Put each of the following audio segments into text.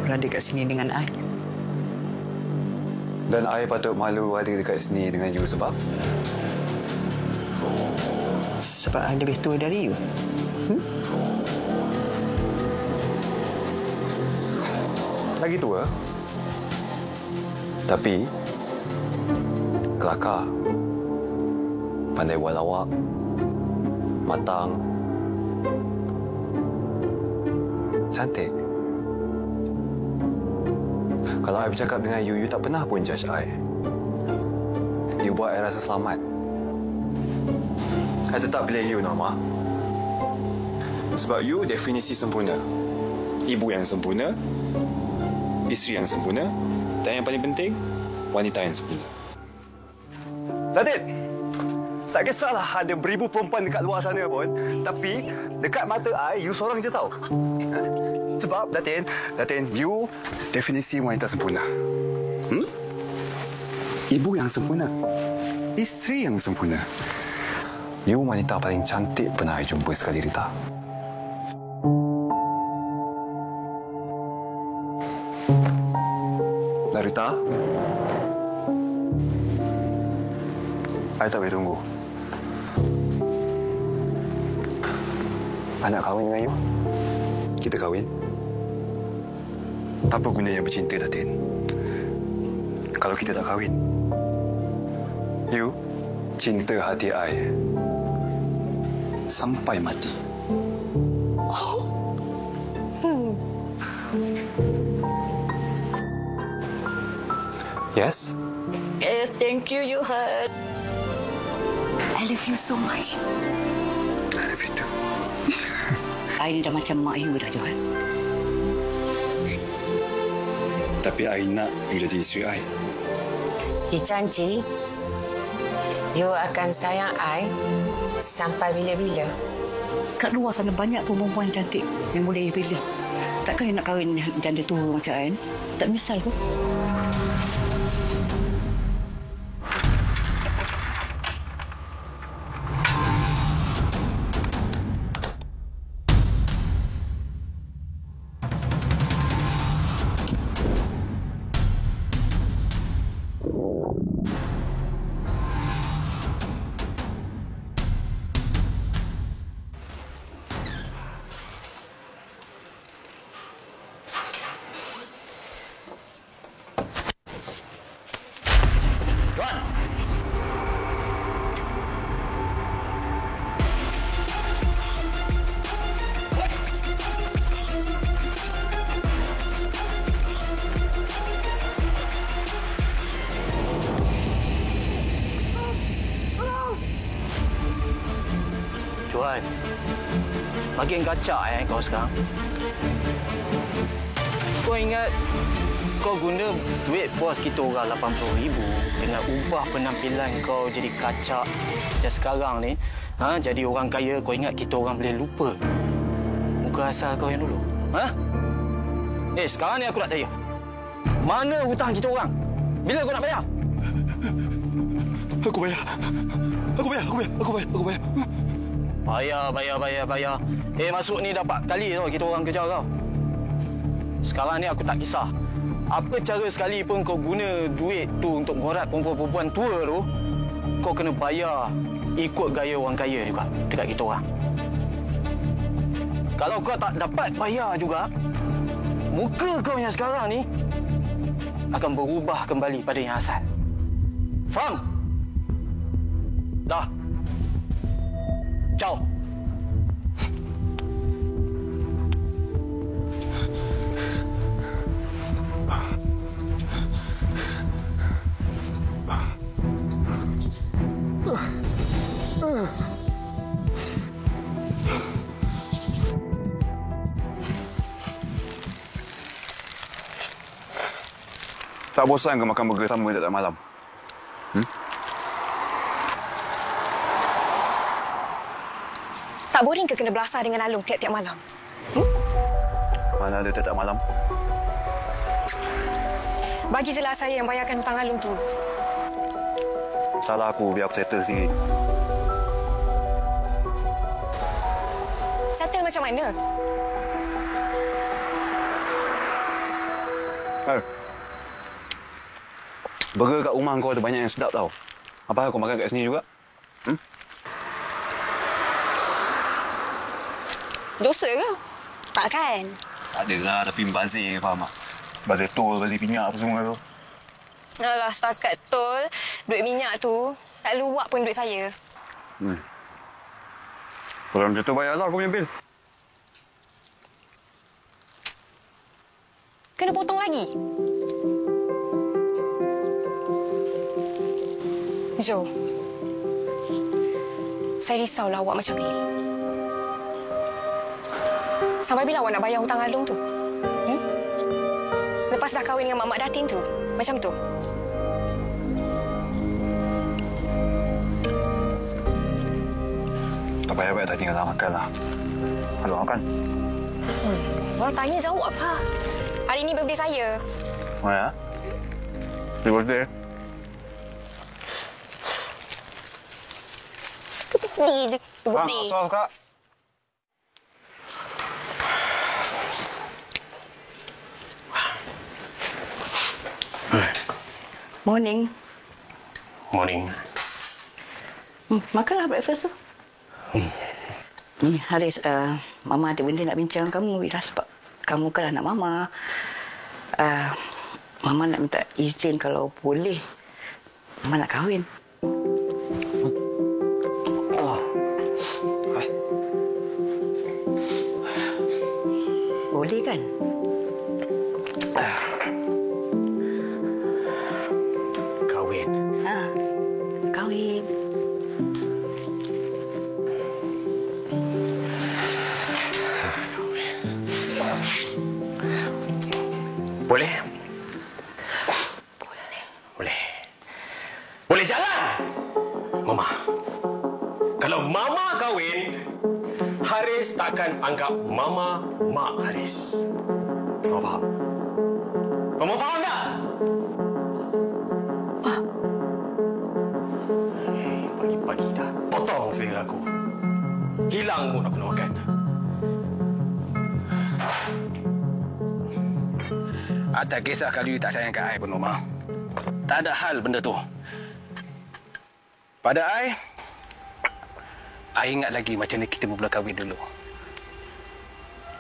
berada kat sini dengan I. Dan I patut malu ada dekat sini dengan you sebab? Sebab I lebih tua dari you. Lagi tua. Tapi kelakar. Pandai buat lawak. Matang. Cantik. Kalau I bercakap dengan you, you tak pernah pun judge I. You buat I rasa selamat. I tetap pilih you, Norma. Sebab you definisi sempurna. Ibu yang sempurna, isteri yang sempurna, dan yang paling penting, wanita yang sempurna. Datin! Tak kisahlah ada beribu perempuan dekat luar sana pun, tapi dekat mata I, you seorang je tahu. Sebab, Datin, you definisi wanita sempurna. Ibu yang sempurna. Isteri yang sempurna. You wanita paling cantik pernah I jumpa sekali, Rita. Dah, Rita. I tak boleh tunggu. I nak kahwin dengan you. Kita kahwin. Apa gunanya bercinta, Datin? Kalau kita tak kahwin. You, cinta hati I. Sampai mati. Yes? Yes, thank you, Johan. I love you so much. I love you too. I ni dah macam mak you dah, Johan. Tapi I nak you jadi isteri I. You janji you akan sayang I sampai bila-bila. Kat luar sana banyak perempuan cantik yang boleh you pilih. Takkan you nak kahwin janda tua macam I? Tak misal pun. Johan, makin kacak kau sekarang. Kau ingat kau guna duit bos kita orang 80,000 dengan ubah penampilan kau jadi kacak macam sekarang ni. Jadi orang kaya, kau ingat kita orang boleh lupa muka asal kau yang dulu? Sekarang ni aku nak tanya. Mana hutang kita orang? Bila kau nak bayar? Aku bayar. Bayar. Masuk ni dapat kali tau kita orang kejar kau. Sekarang ni aku tak kisah. Apa cara sekalipun kau guna duit tu untuk ngorat perempuan-perempuan tua tu, kau kena bayar ikut gaya orang kaya juga dekat kita orang. Kalau kau tak dapat bayar juga, muka kau yang sekarang ni akan berubah kembali pada yang asal. Faham? Dah. Ciao. Tak bosan ke makan burger sama tiap malam? Tak boring ke kena belasah dengan Alung tiap-tiap malam? Mana ada tiap malam? Bagi je lah saya yang bayarkan hutang Alung tu. Salah aku, biar aku settle sendiri. Settle macam mana? Burger kat rumah kau ada banyak yang sedap tau. Apa kau makan kat sini juga? Dosa ke? Tak kan? Tak ada lah, tapi bazir, faham tak? Bazir tol, bazir minyak apa semua tu. Alah, setakat tol, duit minyak tu tak luak pun duit saya. Kalau macam tu bayarlah aku punya bil. Kena potong lagi? Jo, saya risaulah awak macam ni. Sampai bila awak nak bayar hutang Alung tu? Lepas dah kahwin dengan Mak Datin tu? Macam tu? Tak payah-payah tadi tinggal makan lah. Halo, makan. Orang tanya jawab lah. Hari ni birthday saya. Oh ya? Happy birthday. Birthday. Birthday. Soal kak. Morning. Morning. Makanlah breakfast tu. Ni, Haris, Mama ada benda nak bincang kamu, Wira, sebab kamu kan anak Mama. Mama nak minta izin kalau boleh. Mama nak kahwin. Boleh kan? Kahwin. Kahwin. Boleh? Boleh. Boleh jalan? Mama. Kalau Mama kahwin, Haris takkan anggap Mama Mak Haris. Mama faham? Mama faham tak? Pagi-pagi dah potong selera aku. Hilang mood aku nak makan. Tak kisah kalau you tak sayang kat I pun, Mama. Tak ada hal benda tu. Pada I ingat lagi macam ni kita mula kahwin dulu.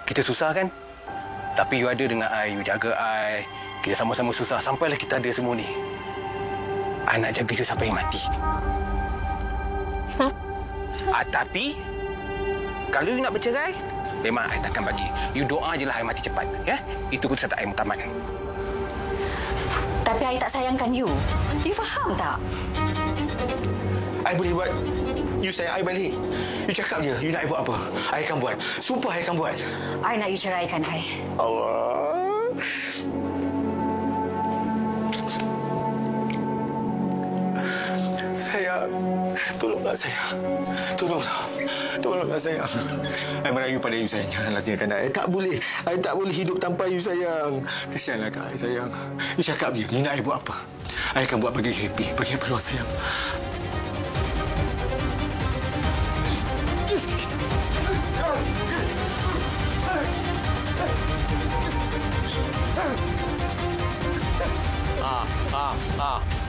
Kita susah kan? Tapi you ada dengan I, you jaga I. Kita sama-sama susah sampailah kita ada semua ni. I nak jaga you sampai mati. Tapi kalau you nak bercerai, memang I takkan bagi. You doa je lah I mati cepat. Ya? Itu keputusan I mutamat. Tapi I tak sayangkan you. You faham tak? I boleh buat you sayang I balik. You cakap je, you nak I buat apa? I akan buat. Sumpah I akan buat. I nak you ceraikan I. Allah. Sayang. Tolonglah sayang. Tolonglah. Tolonglah sayang. I merayu pada you sayang. Janganlah tinggalkan I. Tak boleh. I tak boleh hidup tanpa you sayang. Kesianlah kak I sayang. You cakap je. You nak I buat apa? I akan buat bagi you happy. Bagi you peluang sayang.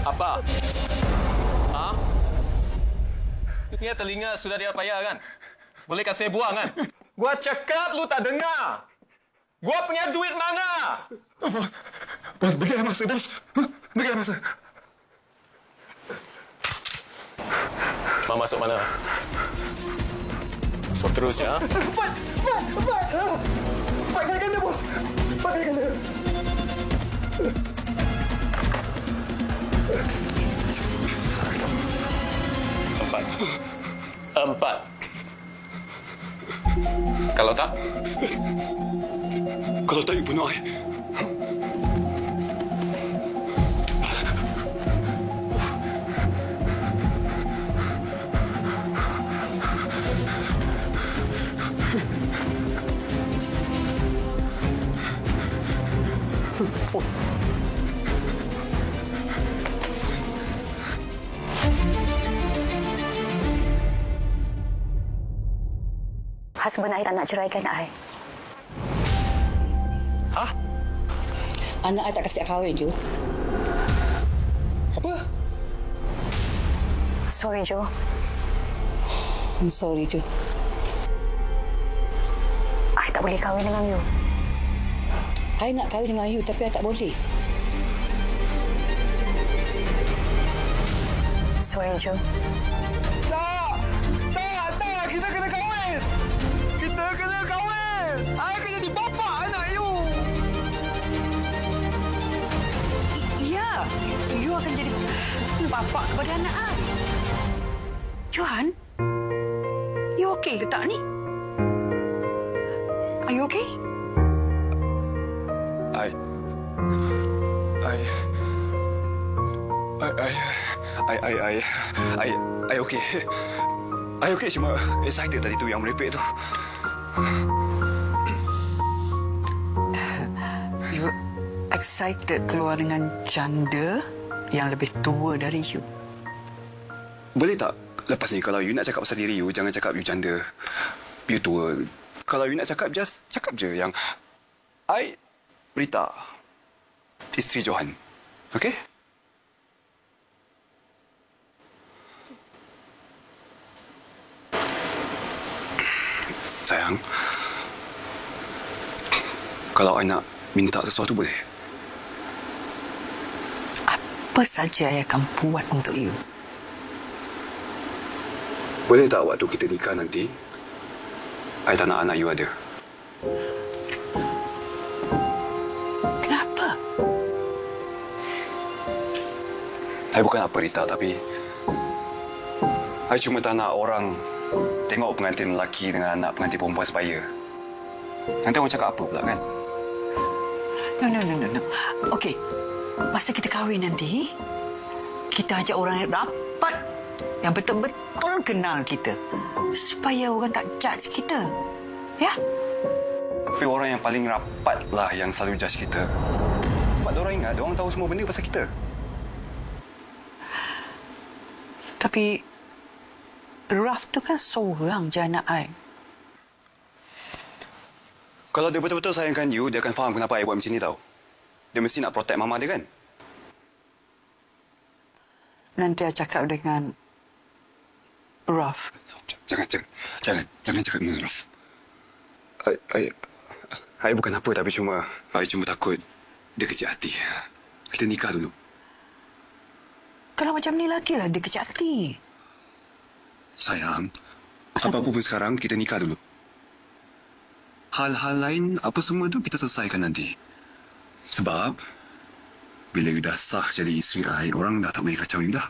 Apa? You punya telinga sudah dia payah kan? Boleh kasih buang kan? Gua cakap lu tak dengar. Gua punya duit mana? Bos, bagi I masa, bos. Bagi I masa. Mak masuk mana? Masuk terus ya. Empat kali ganda, bos. 4 kali ganda. Empat. Kalau tak? Kalau tak, you bunuh I. Husband I tak nak ceraikan I. Hah? Anak I tak kasi kahwin, Ju. Apa? Sorry, Jo. I'm sorry, Ju. I tak boleh kahwin dengan you. I nak kahwin dengan you tapi I tak boleh. Sorry, Jo. Tak! Kita kena kahwin! Kita kena kahwin! I akan jadi bapa anak you! Ya, you akan jadi bapa kepada anak I. Johan, you okey ke tak ni? Are you okay? I okay. I okay, cuma excited tadi tu yang merepek tu. You excited keluar dengan janda yang lebih tua dari you. Boleh tak lepas ni kalau you nak cakap pasal diri you, jangan cakap you janda, you tua. Kalau you nak cakap, just cakap je yang I Rita, isteri Johan. Okay? Sayang, kalau I nak minta sesuatu boleh? Apa saja I akan buat untuk you. Boleh tak waktu kita nikah nanti, I tak nak anak you ada? Kenapa? I bukan apa Rita, tapi I cuma tak nak orang tengok pengantin lelaki dengan anak pengantin perempuan sebaya. Nanti orang cakap apa pula kan? No. Okey, masa kita kahwin nanti, kita ajak orang yang rapat, yang betul-betul kenal kita. Supaya orang tak judge kita. Ya? Tapi orang yang paling rapat lah yang selalu judge kita. Sebab diorang ingat, diorang tahu semua benda pasal kita. Tapi Raf tu kan seorang je anak I. Kalau dia betul-betul sayangkan you, dia akan faham kenapa I buat macam ni tau. Dia mesti nak protect mama dia kan? Nanti I cakap dengan Raf. Jangan cakap dengan Raf. I bukan apa, tapi cuma takut dia kecil hati. Kita nikah dulu. Kalau macam ni lagi lah dia kecil hati. Sayang, apa-apa pun sekarang kita nikah dulu. Hal-hal lain apa semua tu kita selesaikan nanti. Sebab bila you dah sah jadi isteri I, orang dah tak boleh kacau you dah.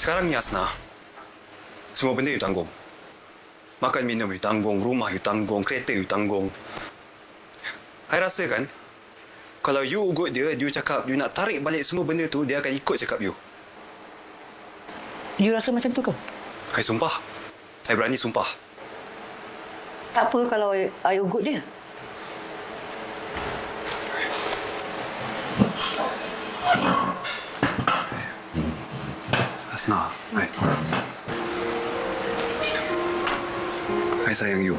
Sekarang ni Asna, semua benda you tanggung. Makan minum you tanggung, rumah you tanggung, kereta you tanggung. I rasa kan, kalau you ugut dia cakap you nak tarik balik semua benda tu, dia akan ikut cakap you. You rasa macam tu ke? I sumpah. I berani sumpah. Tak apa kalau I ugut dia. Asna, I sayang you.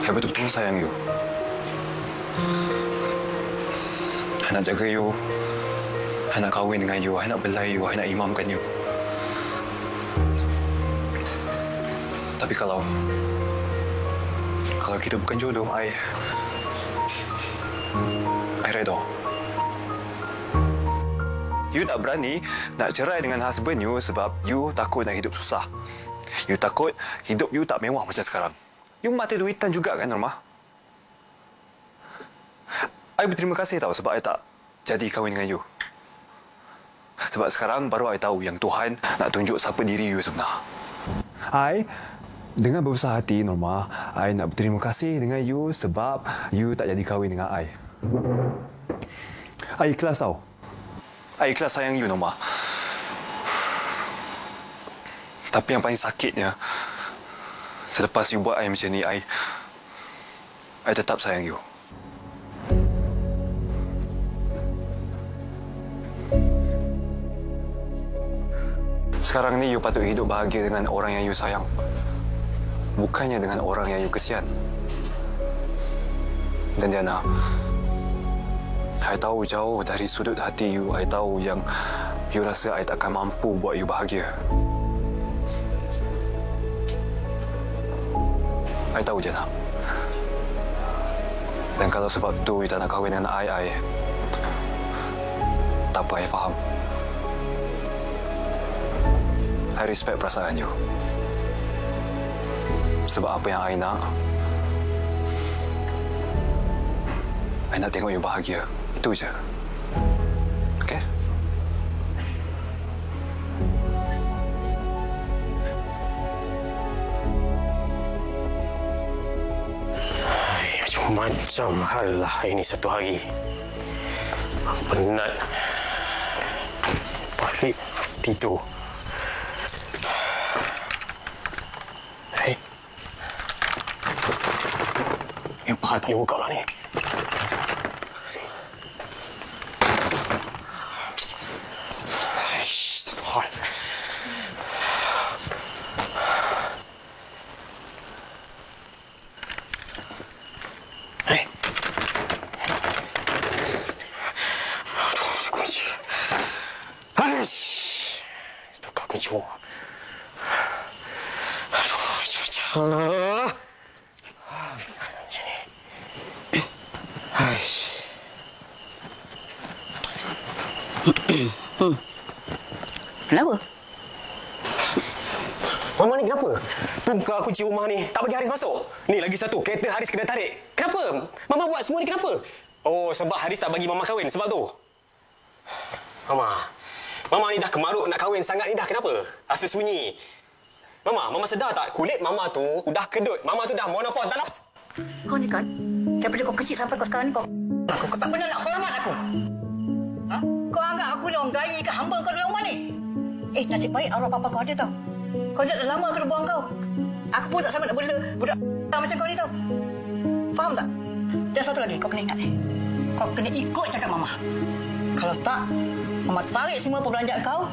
I betul-betul sayang you. I nak jaga you. I nak kahwin dengan you. I nak belai you. I nak imamkan you. Tapi kalau kita bukan jodoh, I redha. You tak berani nak cerai dengan husband you sebab you takut nak hidup susah. You takut hidup you tak mewah macam sekarang. You mati duitan juga kan, Norma? I berterima kasih tahu sebab I tak jadi kahwin dengan you. Sebab sekarang baru I tahu yang Tuhan nak tunjuk siapa diri you sebenar. I dengan berbesar hati, Norma, I nak berterima kasih dengan you sebab you tak jadi kahwin dengan I. I ikhlas tahu. I ikhlas sayang you, Norma. Tapi yang paling sakitnya, selepas you buat I macam ni, I tetap sayang you. Sekarang ni you patut hidup bahagia dengan orang yang you sayang. Bukannya dengan orang yang you kesian. Dan Diana, I tahu jauh dari sudut hati you, I tahu yang you rasa I takkan mampu buat you bahagia. I tahu, Diana. Dan kalau sebab tu you tak nak kahwin dengan I tak apa, I faham. I respect perasaan you. Sebab apa yang I nak tengok you bahagia. Itu je. Okey? Macam hal lah ini satu hari. Penat. Balik tidur. Yang pahat tak boleh buka lah ni. Satu hal. Aduh, kunci. Tukar kunci rumah. Aduh, macam-macam. Kenapa? Mama ni kenapa? Tukar kunci rumah ni. Tak bagi Haris masuk. Ni lagi satu. Kereta Haris kena tarik. Kenapa? Mama buat semua ni kenapa? Oh, sebab Haris tak bagi Mama kahwin. Sebab tu. Mama ni dah kemaruk nak kahwin sangat ni dah. Kenapa? Rasa sunyi. Mama sedar tak? Kulit Mama tu dah kedut. Mama tu dah monopause. Dah nafs. Kau ni kan, daripada kau kecil sampai kau sekarang ni kau tak pernah nak hormat aku. Ha? Kau anggap aku ni orang gaya ke hamba kau dalam rumah ni? Nasib baik arwah papa kau ada tau. Kau dah lama kena buang kau. Aku pun tak sanggup nak budak macam kau ni tau. Faham tak? Dan satu lagi, kau kena ingat kau kena ikut cakap Mama. Kalau tak, Mama tarik semua perbelanjaan kau.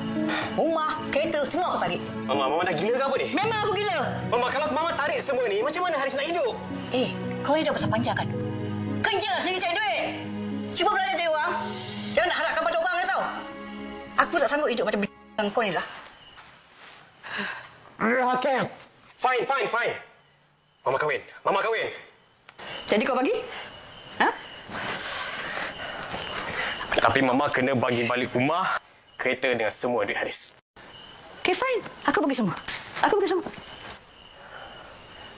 Rumah, kereta, semua aku tarik. Mama dah gila ke apa ni? Memang aku gila. Mama, kalau Mama tarik semua ni, macam mana Haris nak hidup? Kau ni dah besar panjang kan? Kerja sendiri cari duit. Cuba belajar jadi orang. Jangan nak harapkan pada orang tau. Aku tak sanggup hidup macam kau ni lah. Okay. Fine. Mama kahwin. Jadi kau bagi? Ha? Tapi Mama kena bagi balik rumah, kereta dengan semua duit Haris. Okay, fine. Aku bagi semua.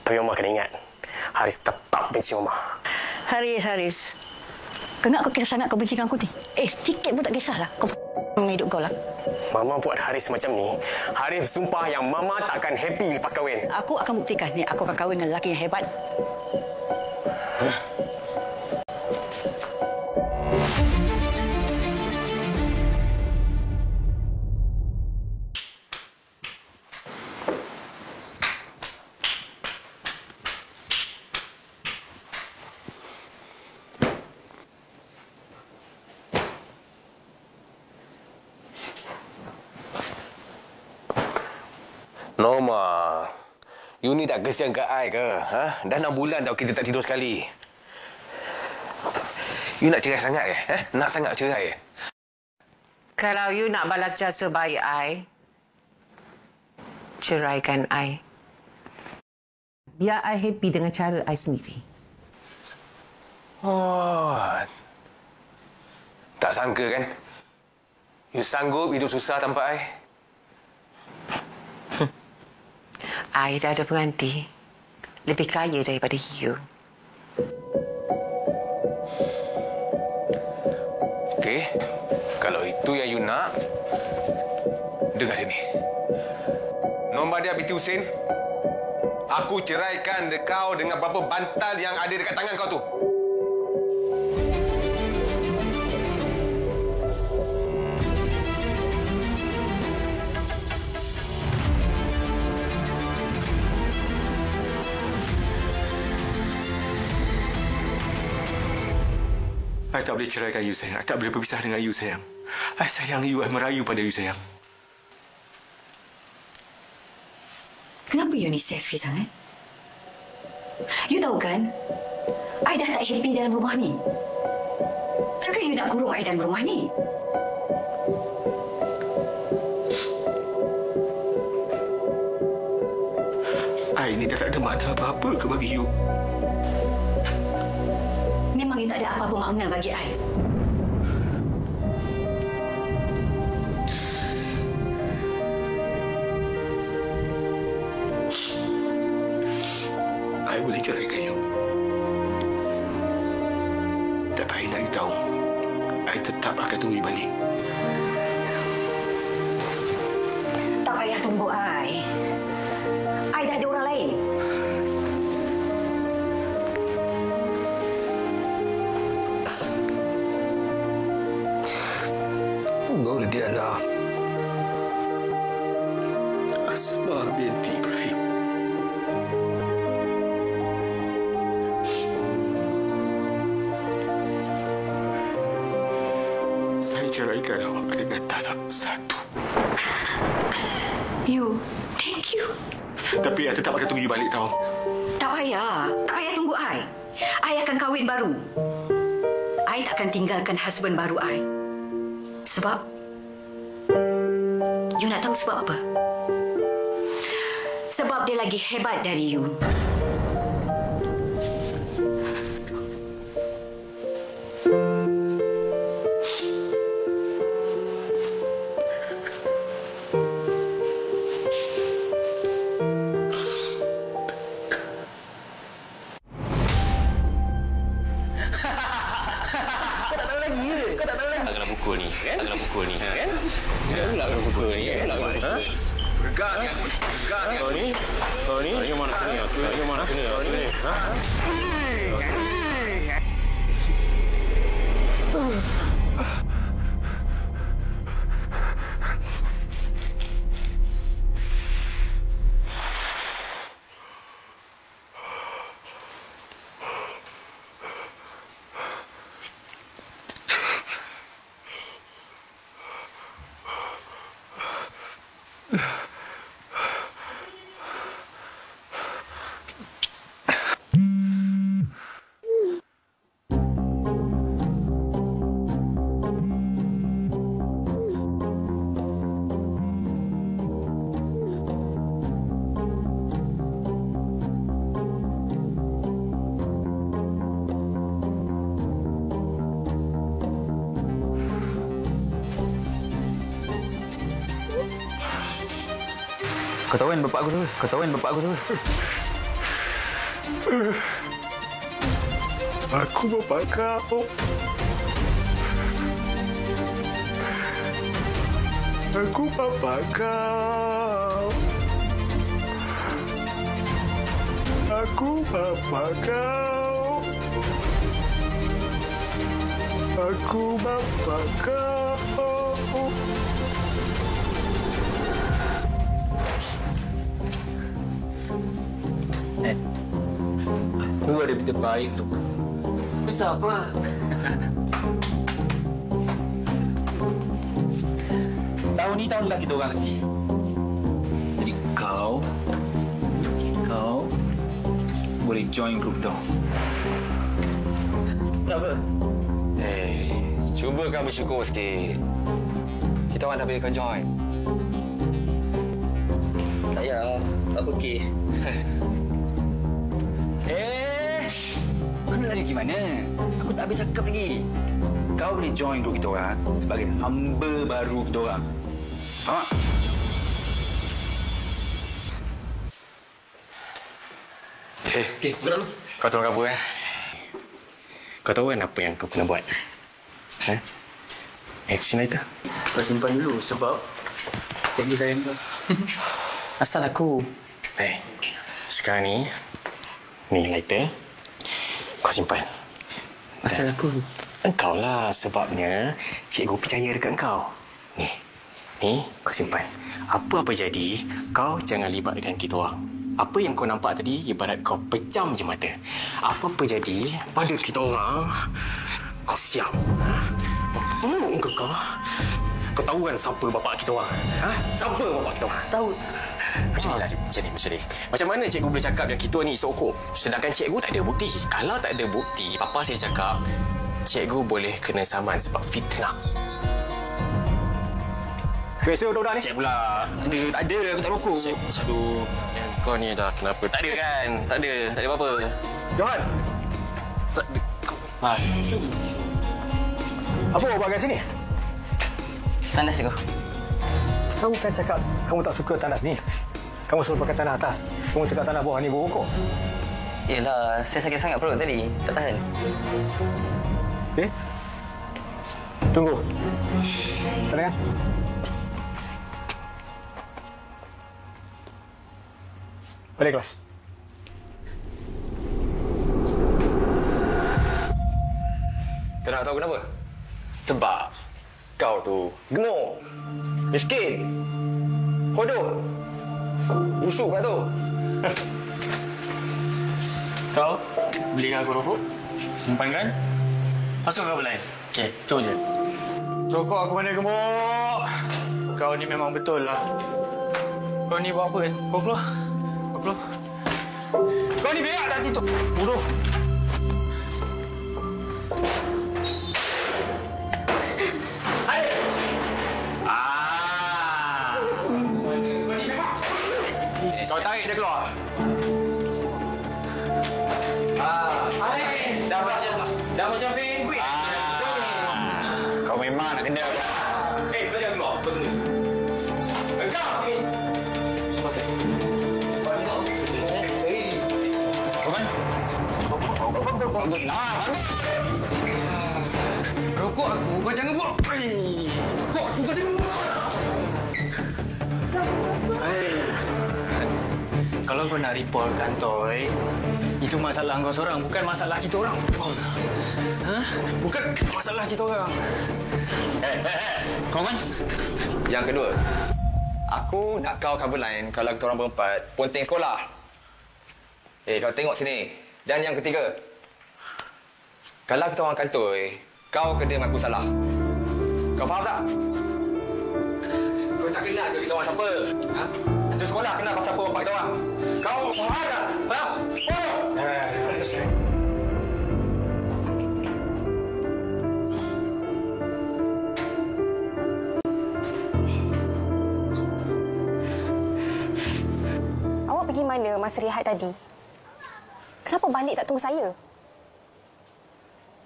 Tapi Mama kena ingat, Haris tetap benci Mama. Haris. Kenapa kau kisah sangat kau benci dengan aku ni? Sedikit pun tak kisahlah. Kau hidup kau lah. Mama buat Haris macam ni, Haris sumpah yang Mama takkan happy lepas kahwin. Aku akan buktikan ni. Aku akan kahwin dengan lelaki yang hebat. Norma, you ni tak kesian ke I ke? Ha? Dah 6 bulan tau kita tak tidur sekali. You nak cerai sangat ke? Nak sangat cerai? Kalau you nak balas jasa baik I, ceraikan I. Biar I happy dengan cara I sendiri. Oh. Tak sangka kan? You sanggup hidup susah tanpa I? I dah ada pengantin. Lebih kaya daripada you. Okey. Kalau itu yang you nak, dengar sini. Nombadia binti Husin, aku ceraikan kau dengan berapa bantal yang ada dekat tangan kau tu. I tak boleh ceraikan you, sayang. I tak boleh berpisah dengan you, sayang. I sayang you. I merayu pada you, sayang. Kenapa you ni selfish sangat? You tahu kan? I dah tak happy dalam rumah ni. Takkan you nak kurung I dalam rumah ni? I ni dah tak ada makna apa-apa ke bagi you. Memang you tak ada apa-apa makna bagi I. I boleh ceraikan you. Tapi I nak you tahu, I tetap akan tunggu you balik. Tak payah tunggu I. I dah ada orang lain. Nurdiana Asma binti Ibrahim. Saya ceraikan awak dengan talak satu. You, thank you. Tapi I tetap akan tunggu you balik tau. Tak payah. Tak payah tunggu I. I akan kahwin baru. I tak akan tinggalkan husband baru I. Sebab you nak tahu sebab apa? Sebab dia lagi hebat dari you. Kau tahuin bapak aku tu. Kau tahuin bapak aku tu. Aku bapak kau. Aku bapak kau. Aku bapak kau. Aku bapak kau. Aku ada berita baik untuk kau. Berita apa? Tahun ni tahun last kita orang lagi. Jadi kau boleh join grup tu. Kenapa? Cuba kau bersyukur sikit. Kita orang dah bagi kau join. Tak payah. Aku okey. Kau nak lari ke mana? Aku tak habis cakap lagi. Kau boleh join grup kita orang sebagai hamba baru kita orang. Faham tak? Okey, gerak dulu. Kau tolong apa Kau tahu kan apa yang kau kena buat? Action lighter. Kau simpan dulu sebab cikgu sayang kau. Asal aku. Sekarang ni lighter. Kau simpan. Asal aku. Engkau lah sebabnya cikgu percaya dekat engkau. Ni kau simpan. Apa-apa jadi, kau jangan libat dengan kita orang. Apa yang kau nampak tadi ibarat kau pejam je mata. Apa-apa jadi pada kita orang, kau siap. Kau tahu kan siapa bapa kita orang? Siapa bapa kita orang? Tahu. Macam ni. Macam mana cikgu boleh cakap yang kita ni sokok sedangkan cikgu tak ada bukti? Kalau tak ada bukti, papa saya cakap cikgu boleh kena saman sebab fitnah. Biasa budak-budak ni. Cik pula. Tak ada. Aku tak rokok. Aduh. Kau ni dah kenapa? Tak ada kan? Tak ada apa-apa. Johan. Tak ada. Apa awak buat kat sini? Tandas cikgu. Kamu kan cakap kamu tak suka tandas ni. Kamu suruh pakai tanah atas. Kamu cakap tanah bawah ni berokok. Yelah, saya sakit sangat perut tadi. Tak tahan. Tunggu. Tak dengar? Balik kelas. Kau nak tahu kenapa? Sebab kau tu gemuk, miskin, bodoh, busuk kat tu. Kau belikan aku rokok. Simpankan. Masuk kau lain. Okey, tu je. Rokok aku mana gemuk? Kau ni memang betul lah. Kau ni buat apa kan? Kau keluar. Kau ni berak dah situ. Bodoh. Kau tarik dia keluar. Dah macam penguin. Kau memang nak kena. Kau jangan keluar. Kau tunggu. Engkau sini. Rokok aku, kau jangan buat. Rokok aku, kau jangan buat. Kalau kau nak report kantor, itu masalah kau seorang, bukan masalah kita orang. Bukan masalah kita orang. Kau kan? Yang kedua, aku nak kau cover line kalau kita orang berempat ponting sekolah. Kau tengok sini. Dan yang ketiga, kalau kita orang kantor, kau kena mengaku salah. Kau faham tak? Kau tak kenal ke kita orang siapa? Satu sekolah kenal pasal apa bapak kita orang. Kau faham tak? Faham? Awak pergi mana masa rehat tadi? Kenapa balik tak tunggu saya?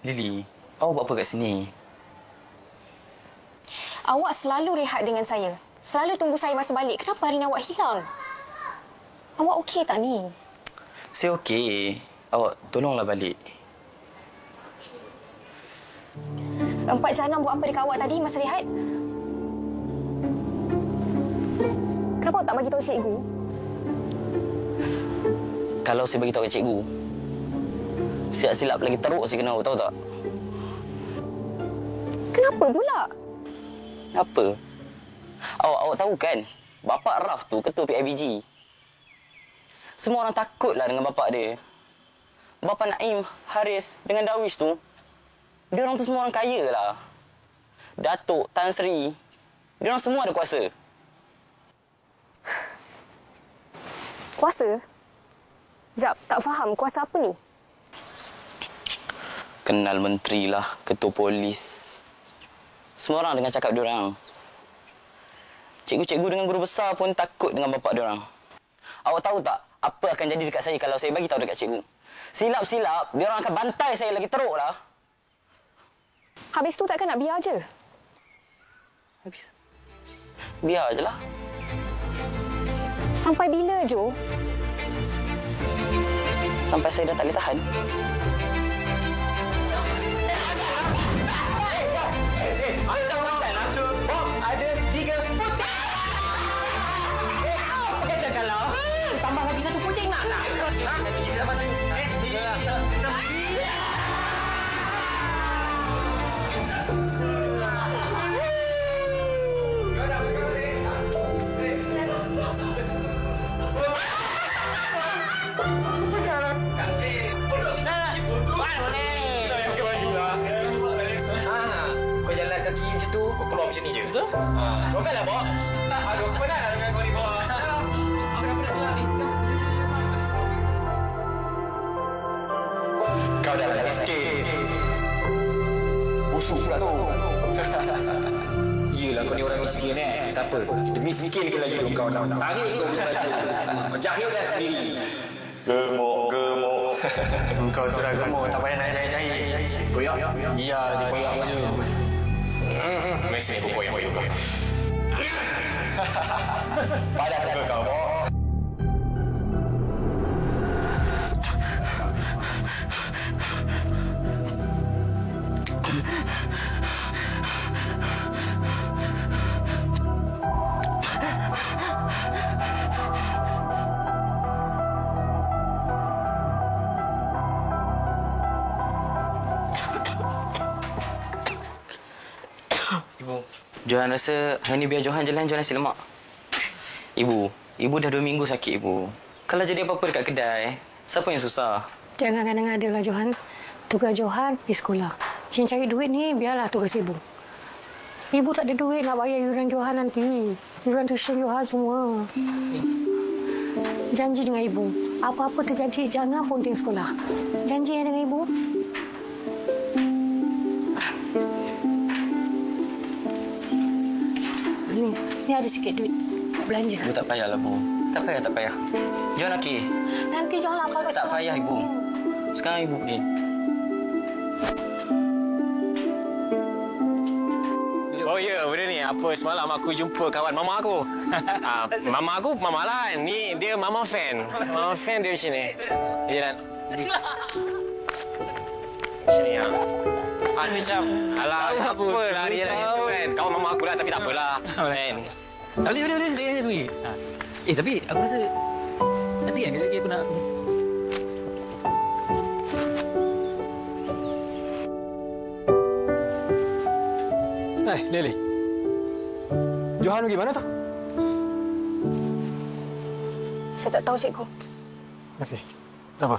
Lily, awak buat apa kat sini? Awak selalu rehat dengan saya. Selalu tunggu saya masa balik. Kenapa hari ni awak hilang? Awak okey tak ni? Saya okey. Awak tolonglah balik. Empat Janam buat apa dekat awak tadi masa rehat? Kenapa awak tak bagi tahu cikgu? Kalau saya bagi tahu kat cikgu, silap-silap lagi teruk saya kena awak, tahu tak? Kenapa pula? Apa? Awak tahu kan, bapak Raf tu ketua PIBG. Semua orang takutlah dengan bapak dia. Bapak Naim, Haris dengan Darwish tu, dia orang tu semua orang kaya lah. Datuk, Tan Sri, dia orang semua ada kuasa. Kuasa? Sekejap, tak faham. Kuasa apa ni? Kenal menteri lah, ketua polis. Semua orang dengan cakap diorang. Cikgu-cikgu dengan guru besar pun takut dengan bapak diorang. Awak tahu tak, apa akan jadi dekat saya kalau saya bagi tahu dekat cikgu. Silap-silap, dia orang akan bantai saya lagi teruk lah. Habis tu takkan nak biar je? Habis. Biar je lah. Sampai bila, Jo? Sampai saya dah tak boleh tahan. Ada 3 putih. Kita kalau tambah lagi 1 putih nak? Kita dapat 1. Kau jalan kaki macam tu, kau keluar macam ni je. Betul? Kau kan lah, Bok. Aduh, aku penat lah dengan kau ni, Bok. Aku dah penat ni. Kau dah lagi sikit. Busuk pula tu. Yelah, kau ni orang miskin, Tak apa. Kita miskin ke lagi dulu kau nak. Tarik kau punya baju. Kau jahitlah sendiri. Gemuk. Kau tu dah gemuk, tak payah nak jahit-jahit. Koyak? Ya, dia koyak je. Mesti ni koyak. Padah ke kau, Bok? Johan rasa hari ni biar Johan jalan jual nasi lemak. Ibu dah 2 minggu sakit, Ibu. Kalau jadi apa-apa dekat kedai, siapa yang susah? Jangan kadang-kadang adalah, Johan. Tugas Johan pergi sekolah. Cing cari duit ni biarlah tugas ibu. Ibu tak ada duit nak bayar yuran Johan nanti. Yuran tuition Johan semua. Janji dengan ibu. Apa-apa terjadi, jangan ponting sekolah. Janji ya dengan ibu? Ni ada sikit duit. Belanja. Ibu tak payahlah, Bu. Tak payah. Johan okey. Nanti Johan lapar kat sekolah. Tak payah, Ibu. Sekarang Ibu pergi. Oh ya, benda ni. Apa semalam aku jumpa kawan mama aku. Mama aku, Mama Lan. Ni dia Mama Fan. Mama Fan dia macam ni. Dia Lan. Macam ni, Dia macam, alah, apa lah dia nak itu kan. Kawan mama aku lah, tapi tak apalah. Kan. Boleh. Tapi aku rasa nanti kan lagi aku nak. Lily. Johan pergi mana tu? Saya tak tahu, cikgu. Okey. Tak apa.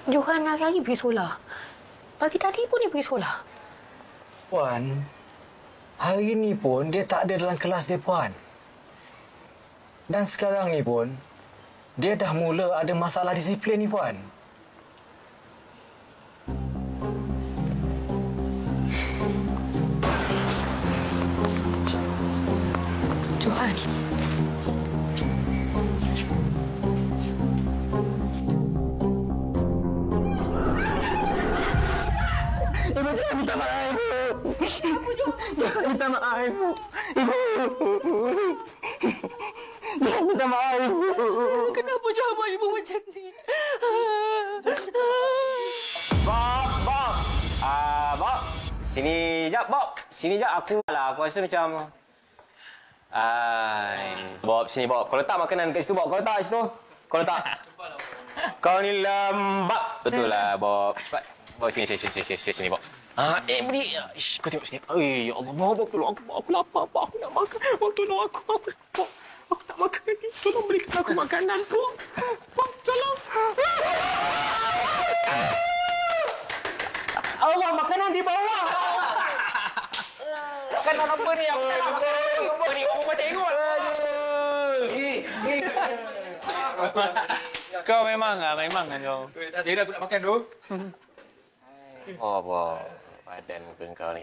Johan hari-hari pergi sekolah. Pagi tadi pun dia pergi sekolah. Puan, hari ni pun dia tak ada dalam kelas dia, Puan. Dan sekarang ni pun, dia dah mula ada masalah disiplin ni, Puan. Johan. Ibu jangan minta maaf, Ibu. Jangan minta maaf, Ibu. Jangan minta maaf, Ibu. Kenapa Johan buat ibu macam ni? Bob. Sini jap, Bob. Sini jap. Aku rasa macam... Bob, sini, Bob. Kau letak makanan kat situ, Bob. Kau letak kat situ. Kau letak. Kau ni lembab. Betul lah, Bob. Cepat. Bob, sini, Bob. Beri. Kau tengok sini. Ya Allah, Bob, tolong aku. Aku lapar, Bob. Aku nak makan. Bob, tolong aku. Aku tak makan lagi. Tolong berikan aku makanan, Bob. Bob, tolong. Allah, makanan di bawah. Makanan apa ni? Aku tak nak makan. Apa ni? Kau tengok. Kau memang kau. Dia dah aku nak makan tu. Oh, Bob. Badan muka kau ni.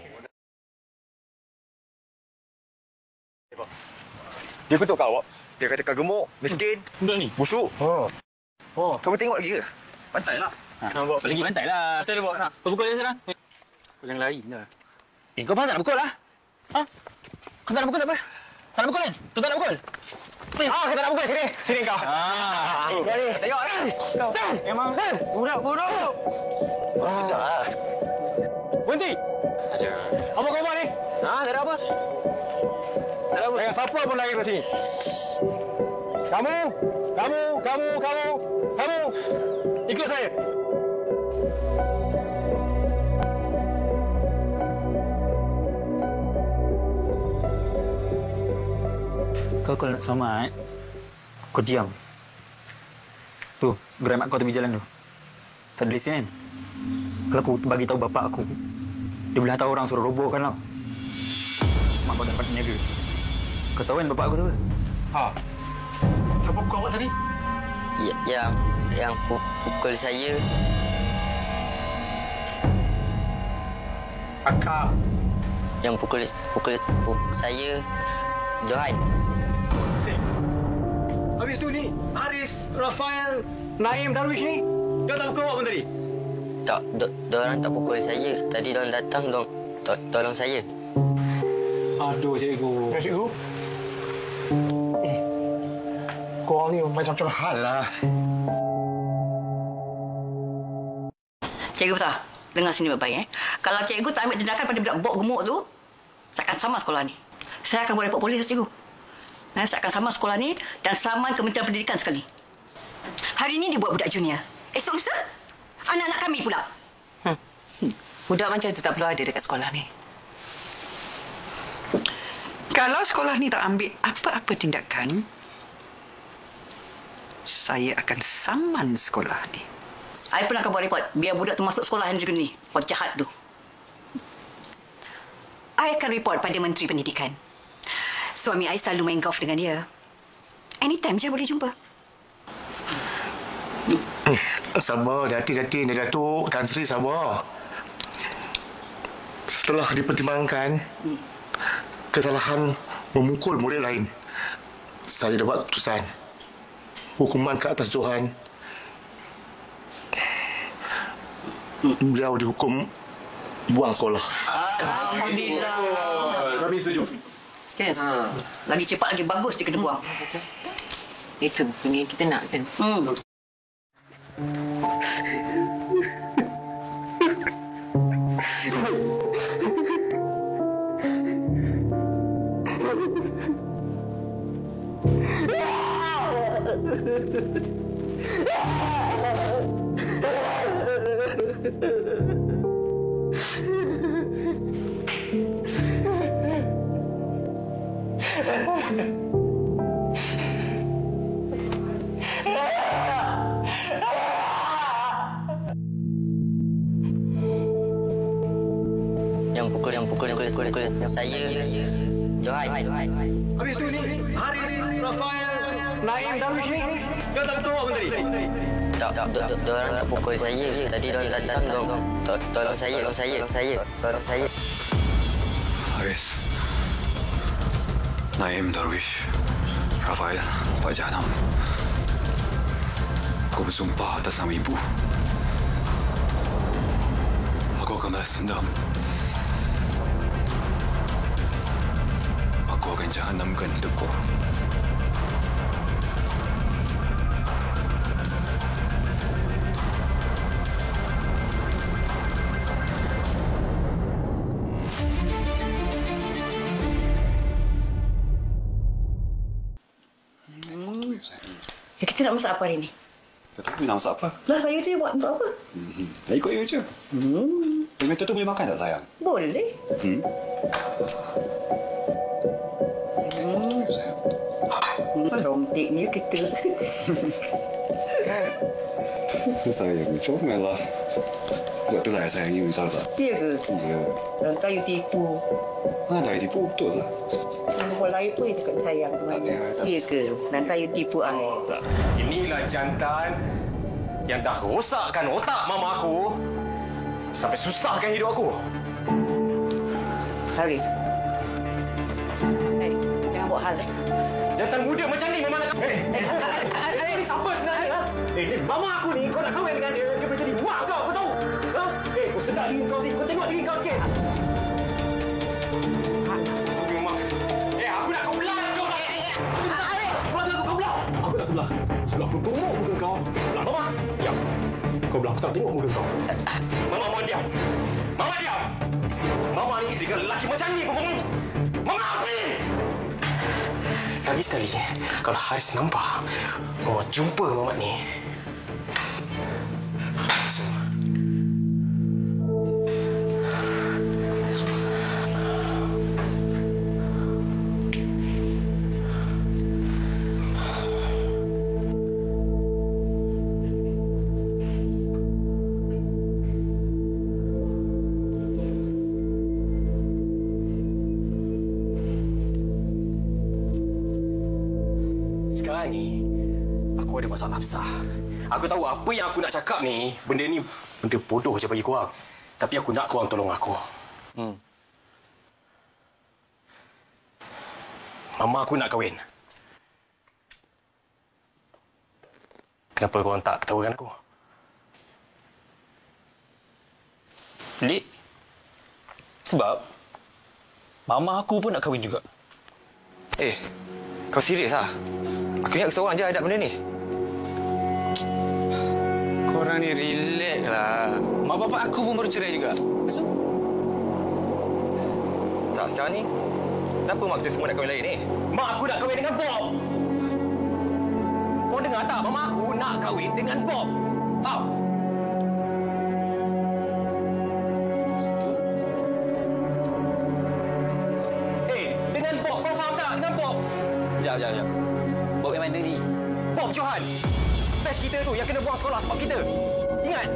Dia kutuk kau, Wak. Dia kata kau gemuk, miskin, busuk. Kamu tengok lagi ke? Pantai lah. Bawa lagi pantai lah. Kita dah bawa. Kau pukul dia sekarang. Kau jangan lari lah. Kau pasal nak pukul lah? Kau tak nak pukul tak apa? Tak nak pukul kan? Kau tak nak pukul? Kita nak pukul sini. Sini kau. Jadi, tengok lah. Kau memang buruk. Berhenti. Aja. Apa kau buat ni? Tak ada apa. Tak ada apa. Jangan siapa pun lari dari sini. Kamu. Ikut saya. Kau nak selamat, kau diam. Tu, gerai mak kau tepi jalan tu. Tak ada lesen kan? Kalau aku bagi tahu bapak aku, dia boleh hantar orang suruh robohkan lah. Mak kau dapat niaga. Kau tahu kan bapak aku tu? Siapa pukul awak tadi? Yang pukul saya. Akak. Yang pukul saya Johan. Habis tu ni, Haris, Rafael, Naim, Darwish ni, dia tak pukul awak pun tadi? Tak, diorang tak pukul saya. Tadi diorang datang, tolong saya. Aduh, cikgu. Cikgu? Korang ni macam-macam hal lah. Cikgu besar, dengar sini baik-baik. Kalau cikgu tak ambil tindakan pada budak bok gemuk tu, saya akan sama sekolah ni. Saya akan buat report polis, cikgu. Saya akan sama sekolah ni dan saman Kementerian Pendidikan sekali. Hari ini dia buat budak junior. Esok lusa, anak-anak kami pula. Budak macam tu tak perlu ada dekat sekolah ni. Kalau sekolah ni tak ambil apa-apa tindakan, saya akan saman sekolah ni. Saya pun akan buat report biar budak tu masuk sekolah yang macam ni. Buat jahat tu. I akan report pada Menteri Pendidikan. Suami I selalu main golf dengan dia. Anytime je boleh jumpa. Sabar, hati-hati, Datuk Tan Sri, sabar. Setelah dipertimbangkan, kesalahan memukul murid lain, saya dah buat keputusan. Hukuman ke atas Johan. Beliau dihukum buang sekolah. Alhamdulillah. Kami setuju. Kan? Lagi cepat lagi bagus dia kena buang. Itu yang kita nak kan? Yang pukul saya Johan. Habis tu ni, Haris, Rafael, Naim, Darwish ni, dia tak pukul awak pun tadi? Tak, diorang tak pukul saya. Tadi diorang datang, tolong saya. Haris, Naim, Darwish, Rafael, Pak Jahanam. Aku bersumpah atas nama ibu. Aku akan balas dendam. Aku akan jahanamkan hidupku. Kita nak masak apa hari ni? Tak tahu nak masak apa. Lah, saya je buat untuk apa? Dah ikut you je. Tomato tu boleh makan tak, sayang? Boleh. Romantik ni kita. Sayang, comellah. Sebab itulah sayang you, tahu tak? Ya ke? Ya. Lantai you tipu. Mana you tipu, betul lah. Orang lain pun dia cakap sayang. Ya ke? Lantai you tipu I. Inilah jantan yang dah rosakkan otak mama aku sampai susahkan hidup aku. Haris. Jangan buat hal Jantan muda macam ni Mama nak kahwin. Ini siapa sebenarnya? Ni mama aku ni, kau nak kahwin dengan dia, dia boleh jadi mak kau tahu? Ha? Kau sedar diri kau sikit. Kau tengok diri kau sikit. Memang. Aku nak kau belah kau. Kau belah. Aku nak belah. Sebelum aku tengok muka kau. Belah Mama. Diam. Kau belah, aku tak tengok muka kau. Mama, mohon diam. Mama diam. Mama ni jika lelaki macam ni pun Mama apa ni? Lagi sekali, kalau Haris nampak, Mama jumpa Mamat ni. Sekarang ni, aku ada masalah besar. Aku tahu apa yang aku nak cakap ni, benda ni benda bodoh je bagi korang. Tapi aku nak korang tolong aku. Mama aku nak kahwin. Kenapa korang tak ketawakan aku? Pelik. Sebab mama aku pun nak kahwin juga. Kau serius ah? Aku ingat seorang je ada benda ni. Korang ni relax lah. Mak bapak aku pun baru cerai juga. Betul? Tak, sekarang ni kenapa mak kita semua nak kahwin lain ni? Mak aku nak kahwin dengan Bob. Kau dengar tak? Mama aku nak kahwin dengan Bob. Faham? Dengan Bob. Kau faham tak? Dengan Bob. Sekejap. Bob yang mana ni? Bob Johan. Batch kita tu yang kena buang sekolah sebab kita. Ingat?